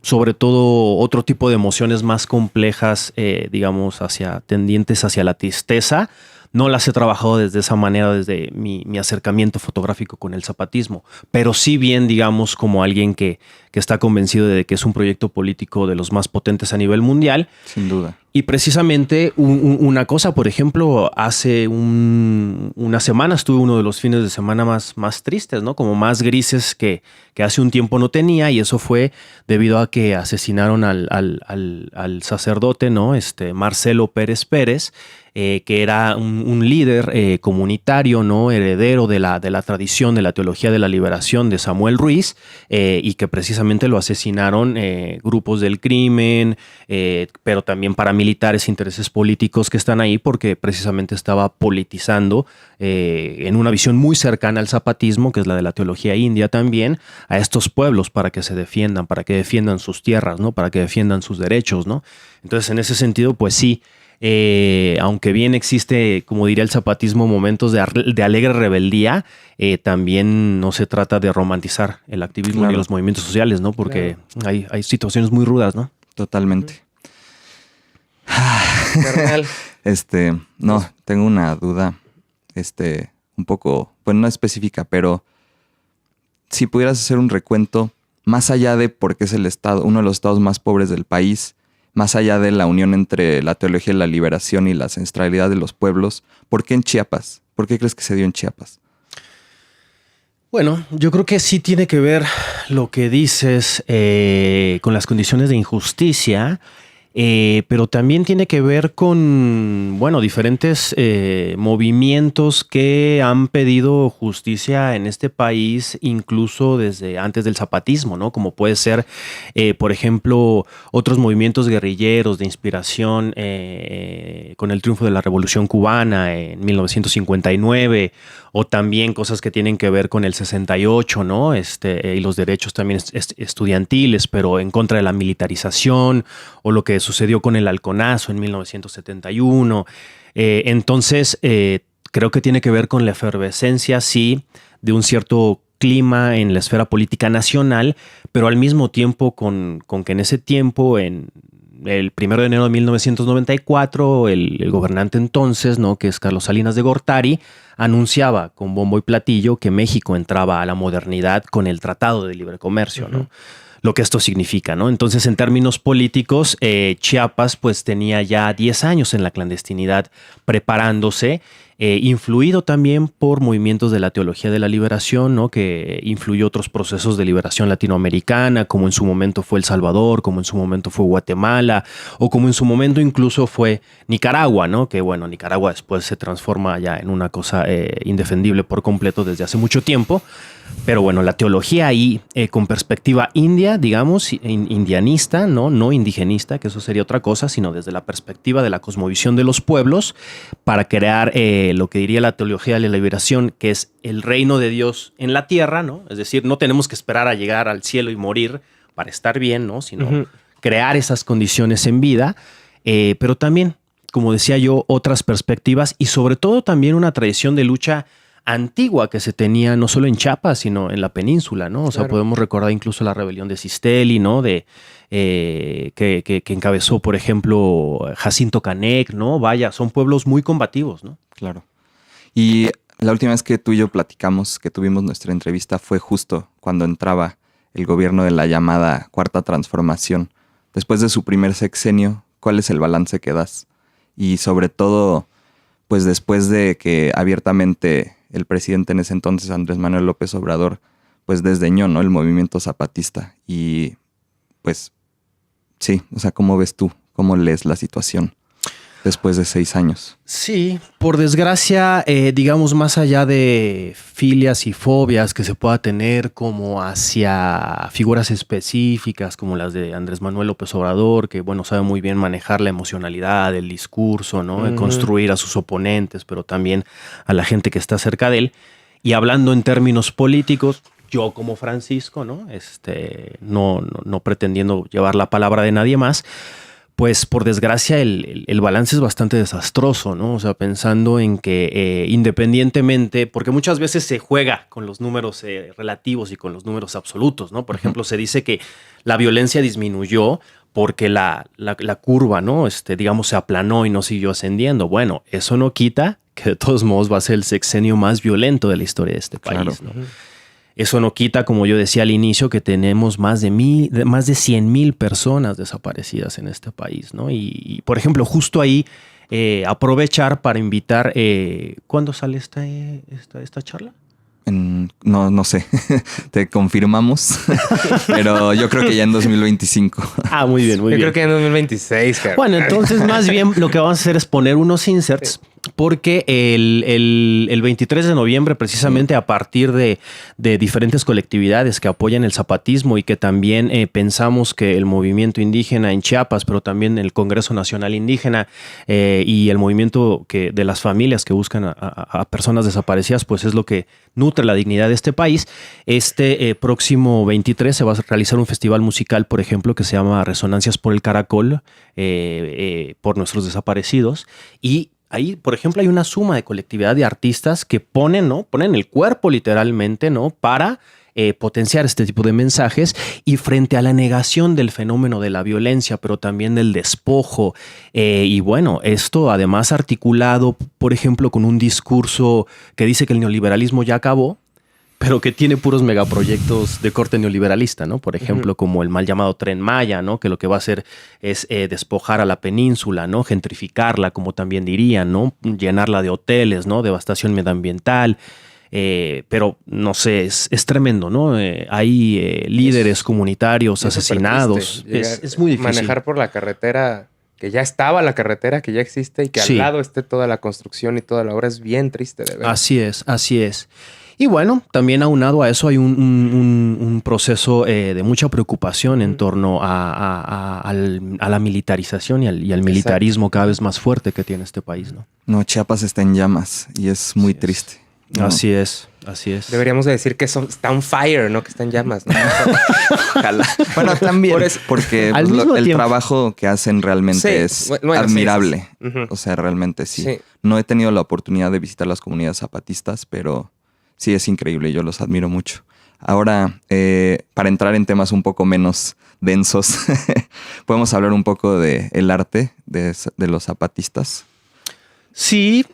sobre todo otro tipo de emociones más complejas, digamos, tendientes hacia la tristeza, no las he trabajado desde esa manera, desde mi acercamiento fotográfico con el zapatismo, pero sí bien, digamos, como alguien que está convencido de que es un proyecto político de los más potentes a nivel mundial. Sin duda. Y precisamente una cosa, por ejemplo, hace unas semanas tuve uno de los fines de semana más tristes, ¿no? Como más grises que hace un tiempo no tenía, y eso fue debido a que asesinaron al sacerdote, ¿no? Marcelo Pérez Pérez, que era un líder comunitario, ¿no? Heredero de la tradición de la teología de la liberación de Samuel Ruiz, y que precisamente lo asesinaron grupos del crimen, pero también paramilitares, intereses políticos que están ahí porque precisamente estaba politizando en una visión muy cercana al zapatismo, que es la de la teología india también, a estos pueblos para que se defiendan, para que defiendan sus tierras, ¿no? Para que defiendan sus derechos, ¿no? Entonces, en ese sentido, pues sí, aunque bien existe, como diría el zapatismo, momentos de alegre rebeldía, también no se trata de romantizar el activismo Claro. ni los movimientos sociales, ¿no? Porque hay situaciones muy rudas, ¿no? Totalmente. Carnal. No, tengo una duda, un poco, pues no específica, pero si pudieras hacer un recuento, más allá de porque es el estado, uno de los estados más pobres del país, más allá de la unión entre la teología de la liberación y la ancestralidad de los pueblos, ¿por qué en Chiapas? ¿Por qué crees que se dio en Chiapas? Bueno, yo creo que sí tiene que ver lo que dices con las condiciones de injusticia, pero también tiene que ver con, bueno, diferentes movimientos que han pedido justicia en este país, incluso desde antes del zapatismo, ¿no? Como puede ser, por ejemplo, otros movimientos guerrilleros de inspiración con el triunfo de la Revolución Cubana en 1959, o también cosas que tienen que ver con el 68, ¿no? Y los derechos también estudiantiles, pero en contra de la militarización, o lo que sucedió con el halconazo en 1971. Entonces, creo que tiene que ver con la efervescencia, sí, de un cierto clima en la esfera política nacional, pero al mismo tiempo con que en ese tiempo, en el 1 de enero de 1994, el gobernante entonces, ¿no?, que es Carlos Salinas de Gortari, anunciaba con bombo y platillo que México entraba a la modernidad con el Tratado de Libre Comercio, ¿no? Lo que esto significa, ¿no? Entonces, en términos políticos, Chiapas pues tenía ya 10 años en la clandestinidad preparándose, influido también por movimientos de la teología de la liberación, ¿no?, que influyó otros procesos de liberación latinoamericana, como en su momento fue El Salvador, como en su momento fue Guatemala, o como en su momento incluso fue Nicaragua, ¿no? Que bueno, Nicaragua después se transforma ya en una cosa indefendible por completo desde hace mucho tiempo. Pero bueno, la teología ahí con perspectiva india, digamos, indianista, ¿no? No indigenista, que eso sería otra cosa, sino desde la perspectiva de la cosmovisión de los pueblos, para crear lo que diría la teología de la liberación, que es el reino de Dios en la tierra, ¿no? Es decir, no tenemos que esperar a llegar al cielo y morir para estar bien, ¿no? Sino crear esas condiciones en vida, pero también, como decía yo, otras perspectivas y sobre todo también una tradición de lucha antigua que se tenía no solo en Chiapas, sino en la península, ¿no? O sea, podemos recordar incluso la rebelión de Sisteli, ¿no? Que encabezó, por ejemplo, Jacinto Canec, ¿no? Vaya, son pueblos muy combativos, ¿no? Claro. Y la última vez que tú y yo platicamos, que tuvimos nuestra entrevista, fue justo cuando entraba el gobierno de la llamada Cuarta Transformación. Después de su primer sexenio, ¿cuál es el balance que das? Y sobre todo, pues después de que abiertamente el presidente en ese entonces, Andrés Manuel López Obrador, pues desdeñó, ¿no?, el movimiento zapatista. Y pues sí, o sea, ¿cómo ves tú? ¿Cómo lees la situación después de 6 años? Sí, por desgracia, digamos, más allá de filias y fobias que se pueda tener como hacia figuras específicas como las de Andrés Manuel López Obrador, que bueno, sabe muy bien manejar la emocionalidad, el discurso, ¿no? De construir a sus oponentes, pero también a la gente que está cerca de él. Y hablando en términos políticos, yo como Francisco, ¿no? No pretendiendo llevar la palabra de nadie más, pues por desgracia el balance es bastante desastroso, ¿no? O sea, pensando en que independientemente, porque muchas veces se juega con los números relativos y con los números absolutos, ¿no? Por ejemplo, se dice que la violencia disminuyó porque la curva, ¿no? Digamos, se aplanó y no siguió ascendiendo. Bueno, eso no quita que de todos modos va a ser el sexenio más violento de la historia de este país, ¿no? Eso no quita, como yo decía al inicio, que tenemos más de 100,000 personas desaparecidas en este país, ¿no? Y por ejemplo, justo ahí aprovechar para invitar... ¿Cuándo sale esta charla? No sé, te confirmamos, pero yo creo que ya en 2025. Ah, muy bien, muy bien. Yo creo que en 2026. Cara. Bueno, entonces más bien lo que vamos a hacer es poner unos inserts, porque el 23 de noviembre, precisamente a partir de diferentes colectividades que apoyan el zapatismo y que también pensamos que el movimiento indígena en Chiapas, pero también el Congreso Nacional Indígena y el movimiento de las familias que buscan a personas desaparecidas, pues es lo que nutre la dignidad de este país. Próximo 23 se va a realizar un festival musical, por ejemplo, que se llama Resonancias por el Caracol, por nuestros desaparecidos. Y ahí, por ejemplo, hay una suma de colectividad de artistas que ponen el cuerpo literalmente, ¿no?, para potenciar este tipo de mensajes, y frente a la negación del fenómeno de la violencia, pero también del despojo. Y bueno, esto además articulado, por ejemplo, con un discurso que dice que el neoliberalismo ya acabó, pero que tiene puros megaproyectos de corte neoliberalista, ¿no? Por ejemplo, como el mal llamado Tren Maya, ¿no? Que lo que va a hacer es despojar a la península, ¿no? Gentrificarla, como también dirían, ¿no? Llenarla de hoteles, ¿no? Devastación medioambiental. Pero no sé, es tremendo, ¿no? Hay líderes comunitarios asesinados. Es muy difícil. Manejar por la carretera, que ya estaba la carretera, que ya existe, y que al lado esté toda la construcción y toda la obra, es bien triste de ver. Así es. Y bueno, también aunado a eso hay un proceso de mucha preocupación en torno a la militarización y al militarismo cada vez más fuerte que tiene este país, ¿no? No, Chiapas está en llamas y es muy triste. No. Así es. Deberíamos de decir que está on fire, no que está en llamas, ¿no? Ojalá. Bueno, también, porque pues, el trabajo que hacen realmente es admirable. Sí. O sea, realmente sí. No he tenido la oportunidad de visitar las comunidades zapatistas, pero Sí, es increíble, yo los admiro mucho. Ahora, para entrar en temas un poco menos densos, podemos hablar un poco de el arte de los zapatistas. Sí,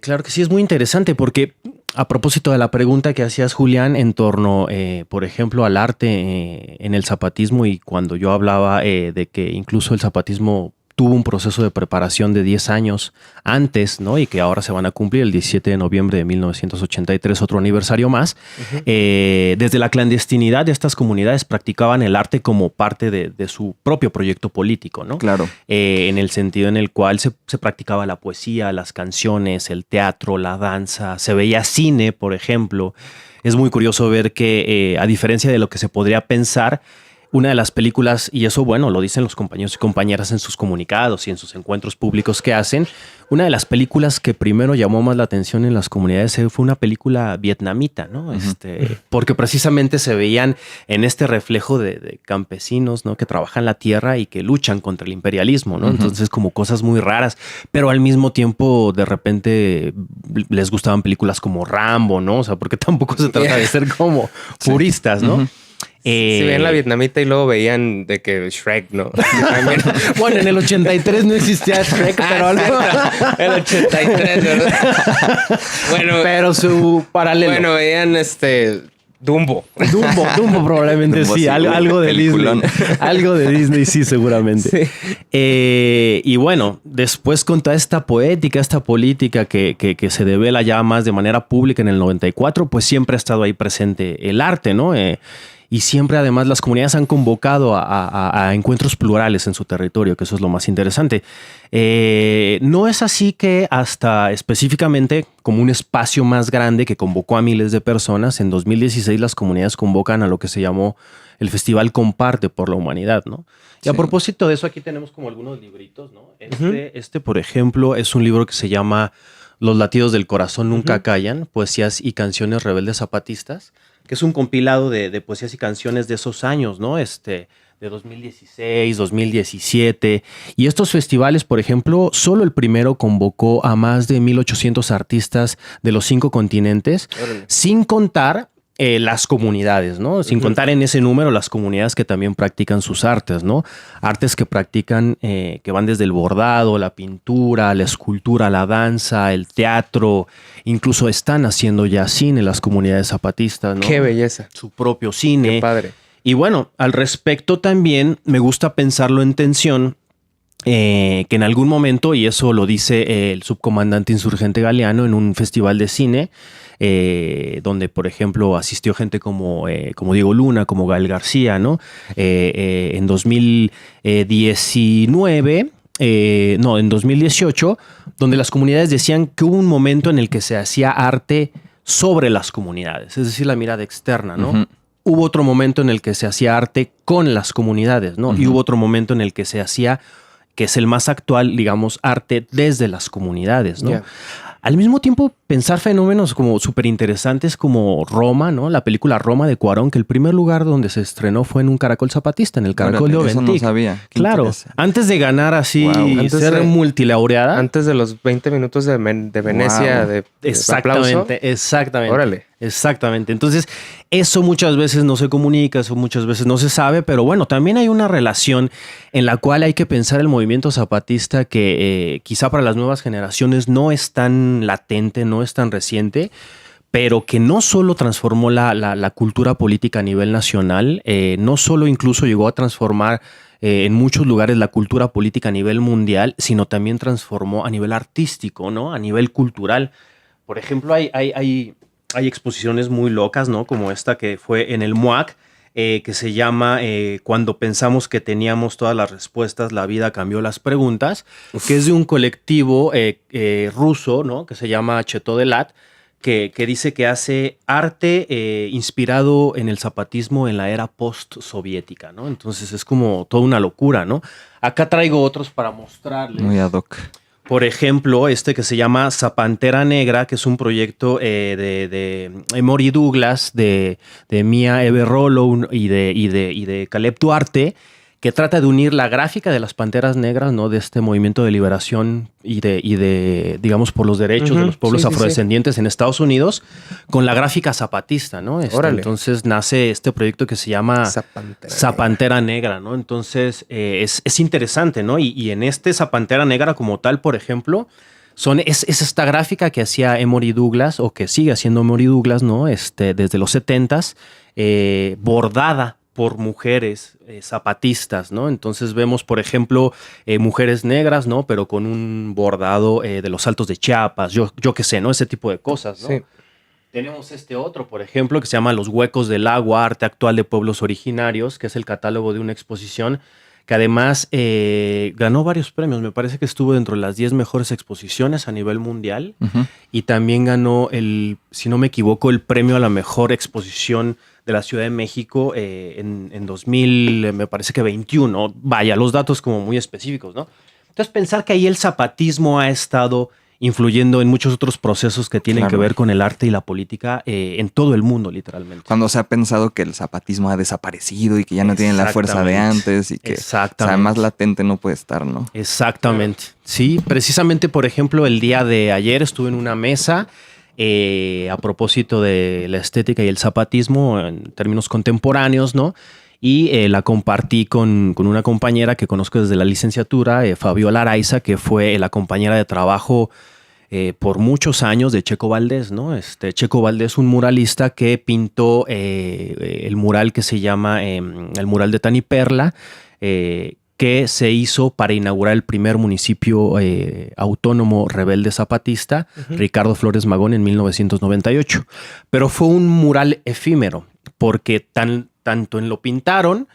claro que sí, es muy interesante porque a propósito de la pregunta que hacías, Julián, en torno, por ejemplo, al arte en el zapatismo, y cuando yo hablaba de que incluso el zapatismo tuvo un proceso de preparación de 10 años antes, ¿no? Y que ahora se van a cumplir el 17 de noviembre de 1983, otro aniversario más. Desde la clandestinidad, estas comunidades practicaban el arte como parte de su propio proyecto político, ¿no? Claro. En el sentido en el cual se practicaba la poesía, las canciones, el teatro, la danza, se veía cine, por ejemplo. Es muy curioso ver que, a diferencia de lo que se podría pensar, una de las películas, y eso, bueno, lo dicen los compañeros y compañeras en sus comunicados y en sus encuentros públicos que hacen, una de las películas que primero llamó más la atención en las comunidades fue una película vietnamita, ¿no? Porque precisamente se veían en este reflejo de campesinos, ¿no? Que trabajan la tierra y que luchan contra el imperialismo, ¿no? Entonces, como cosas muy raras, pero al mismo tiempo, de repente, les gustaban películas como Rambo, ¿no? O sea, porque tampoco se trata de ser como puristas, ¿no? Si veían la vietnamita y luego veían de que Shrek, ¿no? Bueno, en el 83 no existía Shrek, pero el 83, ¿verdad? Bueno, pero su paralelo. Bueno, veían Dumbo. Dumbo probablemente Dumbo, sí, sí, algo de peliculón. Disney. Algo de Disney, sí, seguramente. Sí. Y bueno, después con toda esta poética, esta política que se devela ya más de manera pública en el 94, pues siempre ha estado ahí presente el arte, ¿no? Y siempre además las comunidades han convocado a encuentros plurales en su territorio, que eso es lo más interesante. No es así que hasta específicamente como un espacio más grande que convocó a miles de personas, en 2016 las comunidades convocan a lo que se llamó el Festival Comparte por la Humanidad, ¿no? Y a propósito de eso, aquí tenemos como algunos libritos, ¿no? Este, por ejemplo, es un libro que se llama Los latidos del corazón nunca callan, poesías y canciones rebeldes zapatistas, que es un compilado de poesías y canciones de esos años, ¿no? De 2016, 2017. Y estos festivales, por ejemplo, solo el primero convocó a más de 1,800 artistas de los 5 continentes, sin contar las comunidades, ¿no? Sin contar en ese número las comunidades que también practican sus artes, ¿no? Artes que practican, que van desde el bordado, la pintura, la escultura, la danza, el teatro. Incluso están haciendo ya cine las comunidades zapatistas, ¿no? ¡Qué belleza! Su propio cine. ¡Qué padre! Y bueno, al respecto también me gusta pensarlo en tensión, que en algún momento, y eso lo dice el subcomandante insurgente Galeano en un festival de cine, donde, por ejemplo, asistió gente como Diego Luna, como Gael García, ¿no? En 2019, en 2018, donde las comunidades decían que hubo un momento en el que se hacía arte sobre las comunidades, es decir, la mirada externa, ¿no? Hubo otro momento en el que se hacía arte con las comunidades, ¿no? Y hubo otro momento en el que se hacía, que es el más actual, digamos, arte desde las comunidades, ¿no? Al mismo tiempo, pensar fenómenos como súper interesantes como Roma, ¿no? La película Roma de Cuarón, que el primer lugar donde se estrenó fue en un caracol zapatista, en el caracol de Oventic. Eso no sabía. Claro, antes de ganar así, ser multilaureada. Antes de los 20 minutos de Venecia, de aplauso. Exactamente. Órale. Exactamente. Entonces, eso muchas veces no se comunica, eso muchas veces no se sabe, pero bueno, también hay una relación en la cual hay que pensar el movimiento zapatista que quizá para las nuevas generaciones no es tan latente, no es tan reciente, pero que no solo transformó la cultura política a nivel nacional, no solo incluso llegó a transformar en muchos lugares la cultura política a nivel mundial, sino también transformó a nivel artístico, ¿no? A nivel cultural. Por ejemplo, hay exposiciones muy locas, ¿no? Como esta que fue en el MUAC, que se llama Cuando pensamos que teníamos todas las respuestas, la vida cambió las preguntas, que es de un colectivo ruso, ¿no? Que se llama Chetodelat, que dice que hace arte inspirado en el zapatismo en la era post-soviética, ¿no? Entonces es como toda una locura, ¿no? Acá traigo otros para mostrarles. Muy ad hoc. Por ejemplo, que se llama Zapantera Negra, que es un proyecto de Emory Douglas, de Mia Everolo y de Caleb Duarte, que trata de unir la gráfica de las Panteras Negras, ¿no? De este movimiento de liberación y de digamos, por los derechos de los pueblos afrodescendientes en Estados Unidos, con la gráfica zapatista, ¿no? Entonces nace este proyecto que se llama Zapantera Negra, ¿no? Entonces es interesante, ¿no? Y en este Zapantera Negra como tal, por ejemplo, es esta gráfica que hacía Emory Douglas, o que sigue haciendo Emory Douglas, ¿no? Desde los 70s, bordada por mujeres zapatistas, ¿no? Entonces vemos, por ejemplo, mujeres negras, ¿no? Pero con un bordado de los Altos de Chiapas, yo qué sé, ¿no? Ese tipo de cosas, ¿no? Sí. Tenemos otro, por ejemplo, que se llama Los Huecos del Agua, arte actual de pueblos originarios, que es el catálogo de una exposición que además ganó varios premios. Me parece que estuvo dentro de las 10 mejores exposiciones a nivel mundial, y también ganó si no me equivoco, el premio a la mejor exposición de la Ciudad de México en 2000, me parece que 21. Vaya, los datos como muy específicos, ¿no? Entonces, pensar que ahí el zapatismo ha estado influyendo en muchos otros procesos que tienen que ver con el arte y la política en todo el mundo, literalmente. Cuando se ha pensado que el zapatismo ha desaparecido y que ya no tiene la fuerza de antes y que más latente no puede estar, ¿no? Exactamente. Sí, precisamente, por ejemplo, el día de ayer estuve en una mesa a propósito de la estética y el zapatismo en términos contemporáneos, ¿no? Y la compartí con una compañera que conozco desde la licenciatura, Fabiola Araiza, que fue la compañera de trabajo por muchos años de Checo Valdés, ¿no? Checo Valdés, un muralista que pintó el mural que se llama el mural de Tani Perla, que se hizo para inaugurar el primer municipio autónomo rebelde zapatista, Ricardo Flores Magón, en 1998. Pero fue un mural efímero, porque tanto en lo pintaron,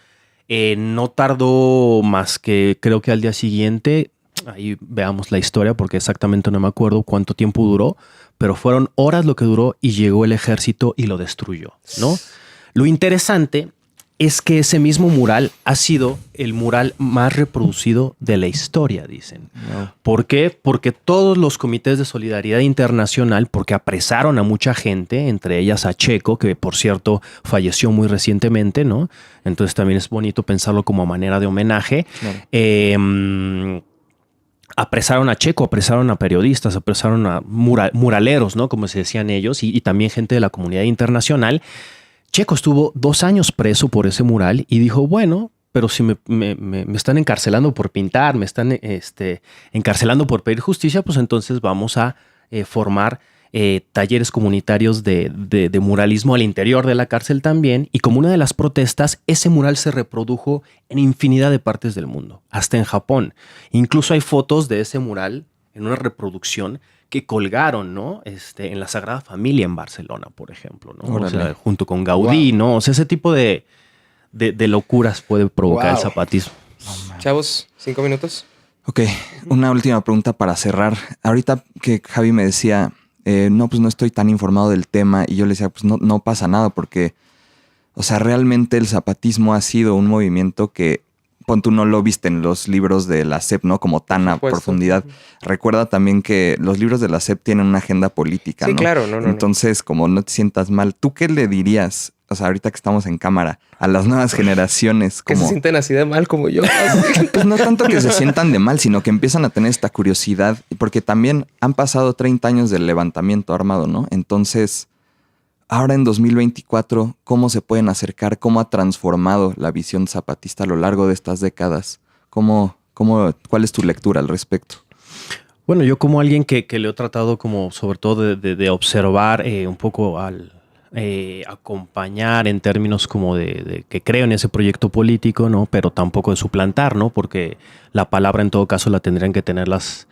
no tardó más que creo que al día siguiente, ahí veamos la historia porque exactamente no me acuerdo cuánto tiempo duró, pero fueron horas lo que duró y llegó el ejército y lo destruyó, ¿no? Lo interesante es que ese mismo mural ha sido el mural más reproducido de la historia, dicen. Wow. ¿Por qué? Porque todos los comités de solidaridad internacional, porque apresaron a mucha gente, entre ellas a Checo, que por cierto falleció muy recientemente, ¿no? Entonces también es bonito pensarlo como manera de homenaje. Claro. Apresaron a Checo, apresaron a periodistas, apresaron a muraleros, ¿no? Como se decían ellos, y también gente de la comunidad internacional. Checo estuvo 2 años preso por ese mural y dijo, bueno, pero si me están encarcelando por pintar, me están encarcelando por pedir justicia, pues entonces vamos a formar talleres comunitarios de muralismo al interior de la cárcel también. Y como una de las protestas, ese mural se reprodujo en infinidad de partes del mundo, hasta en Japón. Incluso hay fotos de ese mural en una reproducción que colgaron, ¿no? En la Sagrada Familia en Barcelona, por ejemplo, ¿no? O sea, junto con Gaudí, ¿no? O sea, ese tipo de locuras puede provocar el zapatismo. Chavos, 5 minutos. Ok, una última pregunta para cerrar. Ahorita que Javi me decía, no, pues no estoy tan informado del tema, y yo le decía, pues no pasa nada porque, o sea, realmente el zapatismo ha sido un movimiento que, tú no lo viste en los libros de la SEP, ¿no? Como tan a profundidad. Recuerda también que los libros de la SEP tienen una agenda política, ¿no? Sí, claro. Entonces, como no te sientas mal, ¿tú qué le dirías, o sea, ahorita que estamos en cámara, a las nuevas generaciones? Que se sienten así de mal como yo. Pues no tanto que se sientan de mal, sino que empiezan a tener esta curiosidad, porque también han pasado 30 años del levantamiento armado, ¿no? Entonces, ahora en 2024, ¿cómo se pueden acercar? ¿Cómo ha transformado la visión zapatista a lo largo de estas décadas? ¿Cuál es tu lectura al respecto? Bueno, yo como alguien que le he tratado como sobre todo de observar un poco al acompañar en términos como de que creo en ese proyecto político, ¿no? Pero tampoco de suplantar, ¿no? Porque la palabra en todo caso la tendrían que tener las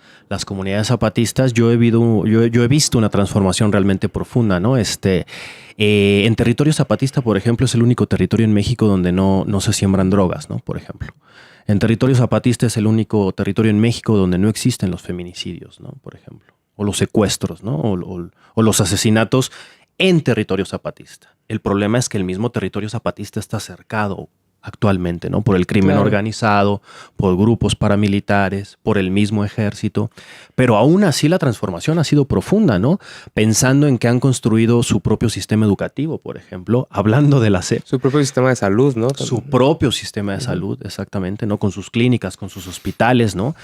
comunidades zapatistas. Yo he visto una transformación realmente profunda, ¿no? En territorio zapatista, por ejemplo, es el único territorio en México donde no se siembran drogas, ¿no? Por ejemplo. En territorio zapatista es el único territorio en México donde no existen los feminicidios, ¿no? Por ejemplo. O los secuestros, ¿no? O los asesinatos en territorio zapatista. El problema es que el mismo territorio zapatista está cercado actualmente, ¿no? Por el crimen organizado, por grupos paramilitares, por el mismo ejército. Pero aún así la transformación ha sido profunda, ¿no? Pensando en que han construido su propio sistema educativo, por ejemplo, hablando de la SEP. Su propio sistema de salud, ¿no? Su propio sistema de salud, exactamente, ¿no? Con sus clínicas, con sus hospitales, ¿no?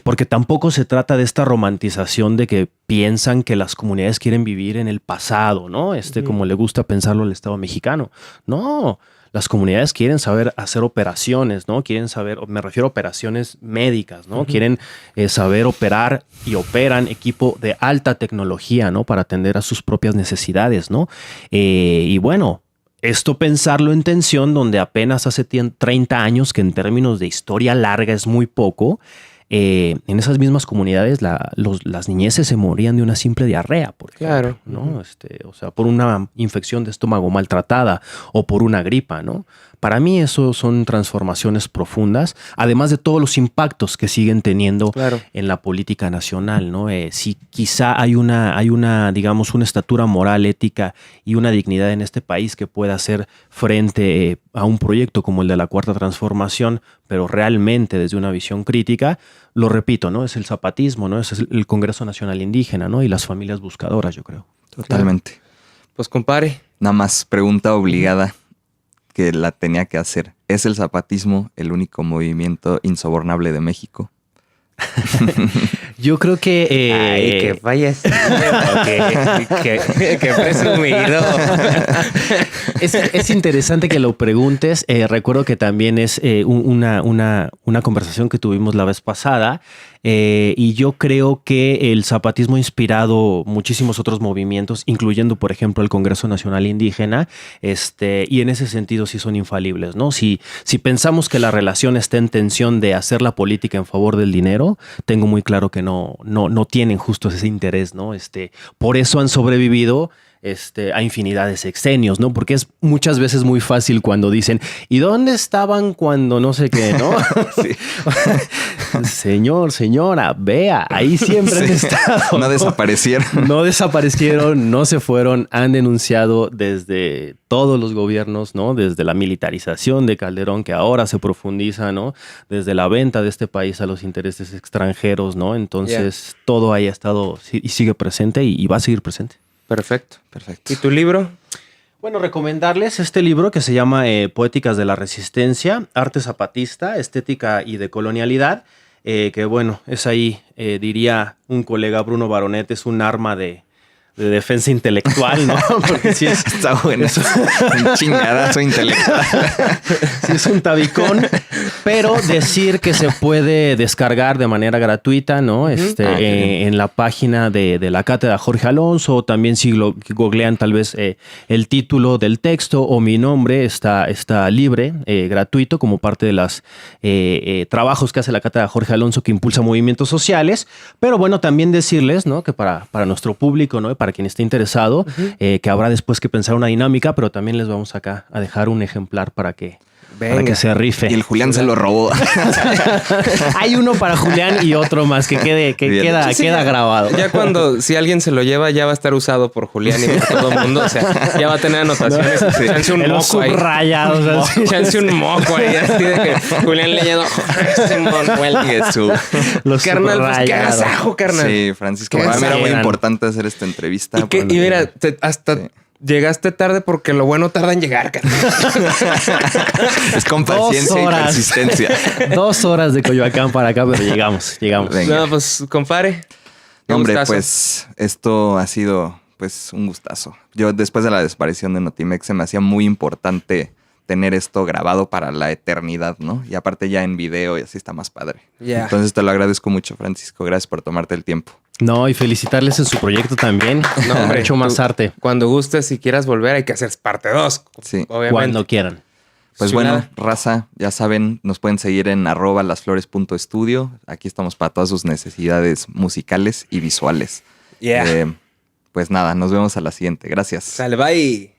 Porque tampoco se trata de esta romantización de que piensan que las comunidades quieren vivir en el pasado, ¿no? Como le gusta pensarlo al Estado mexicano. No, las comunidades quieren saber hacer operaciones, ¿no? Quieren saber, me refiero a operaciones médicas, ¿no? Quieren saber operar y operan equipo de alta tecnología, ¿no? Para atender a sus propias necesidades, ¿no? Y bueno, esto pensarlo en tensión, donde apenas hace 30 años, que en términos de historia larga es muy poco, en esas mismas comunidades las niñeces se morían de una simple diarrea, por ejemplo, ¿no? O sea, por una infección de estómago maltratada o por una gripa, ¿no? Para mí eso son transformaciones profundas, además de todos los impactos que siguen teniendo en la política nacional, ¿no? Sí, quizá hay una, digamos, una estatura moral, ética y una dignidad en este país que pueda hacer frente a un proyecto como el de la Cuarta Transformación, pero realmente desde una visión crítica. Lo repito, ¿no? Es el zapatismo, ¿no? Es el Congreso Nacional Indígena, ¿no? Y las familias buscadoras, yo creo. Totalmente. Pues, compadre. Nada más, pregunta obligada que la tenía que hacer. ¿Es el zapatismo el único movimiento insobornable de México? Yo creo que... Ay, que vayas. que presumido. Es interesante que lo preguntes. Recuerdo que también es una conversación que tuvimos la vez pasada. Y yo creo que el zapatismo ha inspirado muchísimos otros movimientos, incluyendo, por ejemplo, el Congreso Nacional Indígena. Y en ese sentido sí son infalibles, ¿no? Si pensamos que la relación está en tensión de hacer la política en favor del dinero, tengo muy claro que no tienen justo ese interés, ¿no? Por eso han sobrevivido a infinidad de sexenios, ¿no? Porque es muchas veces muy fácil cuando dicen, ¿y dónde estaban cuando no sé qué, no? Señor, señora, vea, ahí siempre han estado. No desaparecieron. No desaparecieron, no se fueron, han denunciado desde todos los gobiernos, ¿no? Desde la militarización de Calderón, que ahora se profundiza, ¿no? Desde la venta de este país a los intereses extranjeros, ¿no? Entonces, todo ahí ha estado y sigue presente y va a seguir presente. Perfecto. ¿Y tu libro? Bueno, recomendarles este libro que se llama Poéticas de la Resistencia, Arte Zapatista, Estética y Decolonialidad, que bueno, es ahí, diría un colega, Bruno Baronet, es un arma de defensa intelectual, ¿no? Porque sí está bueno. Es un chingadazo intelectual. Sí, es un tabicón, pero decir que se puede descargar de manera gratuita, ¿no? En la página de la Cátedra Jorge Alonso, o también si googlean tal vez el título del texto o mi nombre, está libre, gratuito, como parte de los trabajos que hace la Cátedra Jorge Alonso, que impulsa movimientos sociales. Pero bueno, también decirles, ¿no? Que para nuestro público, ¿no? Para quien esté interesado, que habrá después que pensar una dinámica, pero también les vamos acá a dejar un ejemplar para que se rife. Y el Julián se lo robó. Hay uno para Julián y otro más que queda grabado. Ya si alguien se lo lleva, ya va a estar usado por Julián y por todo el mundo. O sea, ya va a tener anotaciones. Chance un moco ahí. Chance un moco ahí. Así de que Julián leyendo. Los carnal, pues qué agasajo, carnal. Sí, Francisco. Para mí era muy importante hacer esta entrevista. Y mira, hasta... Llegaste tarde porque lo bueno tarda en llegar, carnal. Es con paciencia y persistencia. 2 horas de Coyoacán para acá, pero llegamos. Venga. No, pues, compadre. Hombre, pues esto ha sido pues un gustazo. Yo después de la desaparición de Notimex se me hacía muy importante tener esto grabado para la eternidad, ¿no? Y aparte ya en video y así está más padre. Yeah. Entonces te lo agradezco mucho, Francisco. Gracias por tomarte el tiempo. No, y felicitarles en su proyecto también. No, hombre, mucho más arte. Cuando gustes, si quieras volver, hay que hacer parte 2. Sí. Obviamente. Cuando quieran. Pues bueno, raza, ya saben, nos pueden seguir en @lasflores.estudio. Aquí estamos para todas sus necesidades musicales y visuales. Yeah. Pues nada, nos vemos a la siguiente. Gracias. Sale, bye.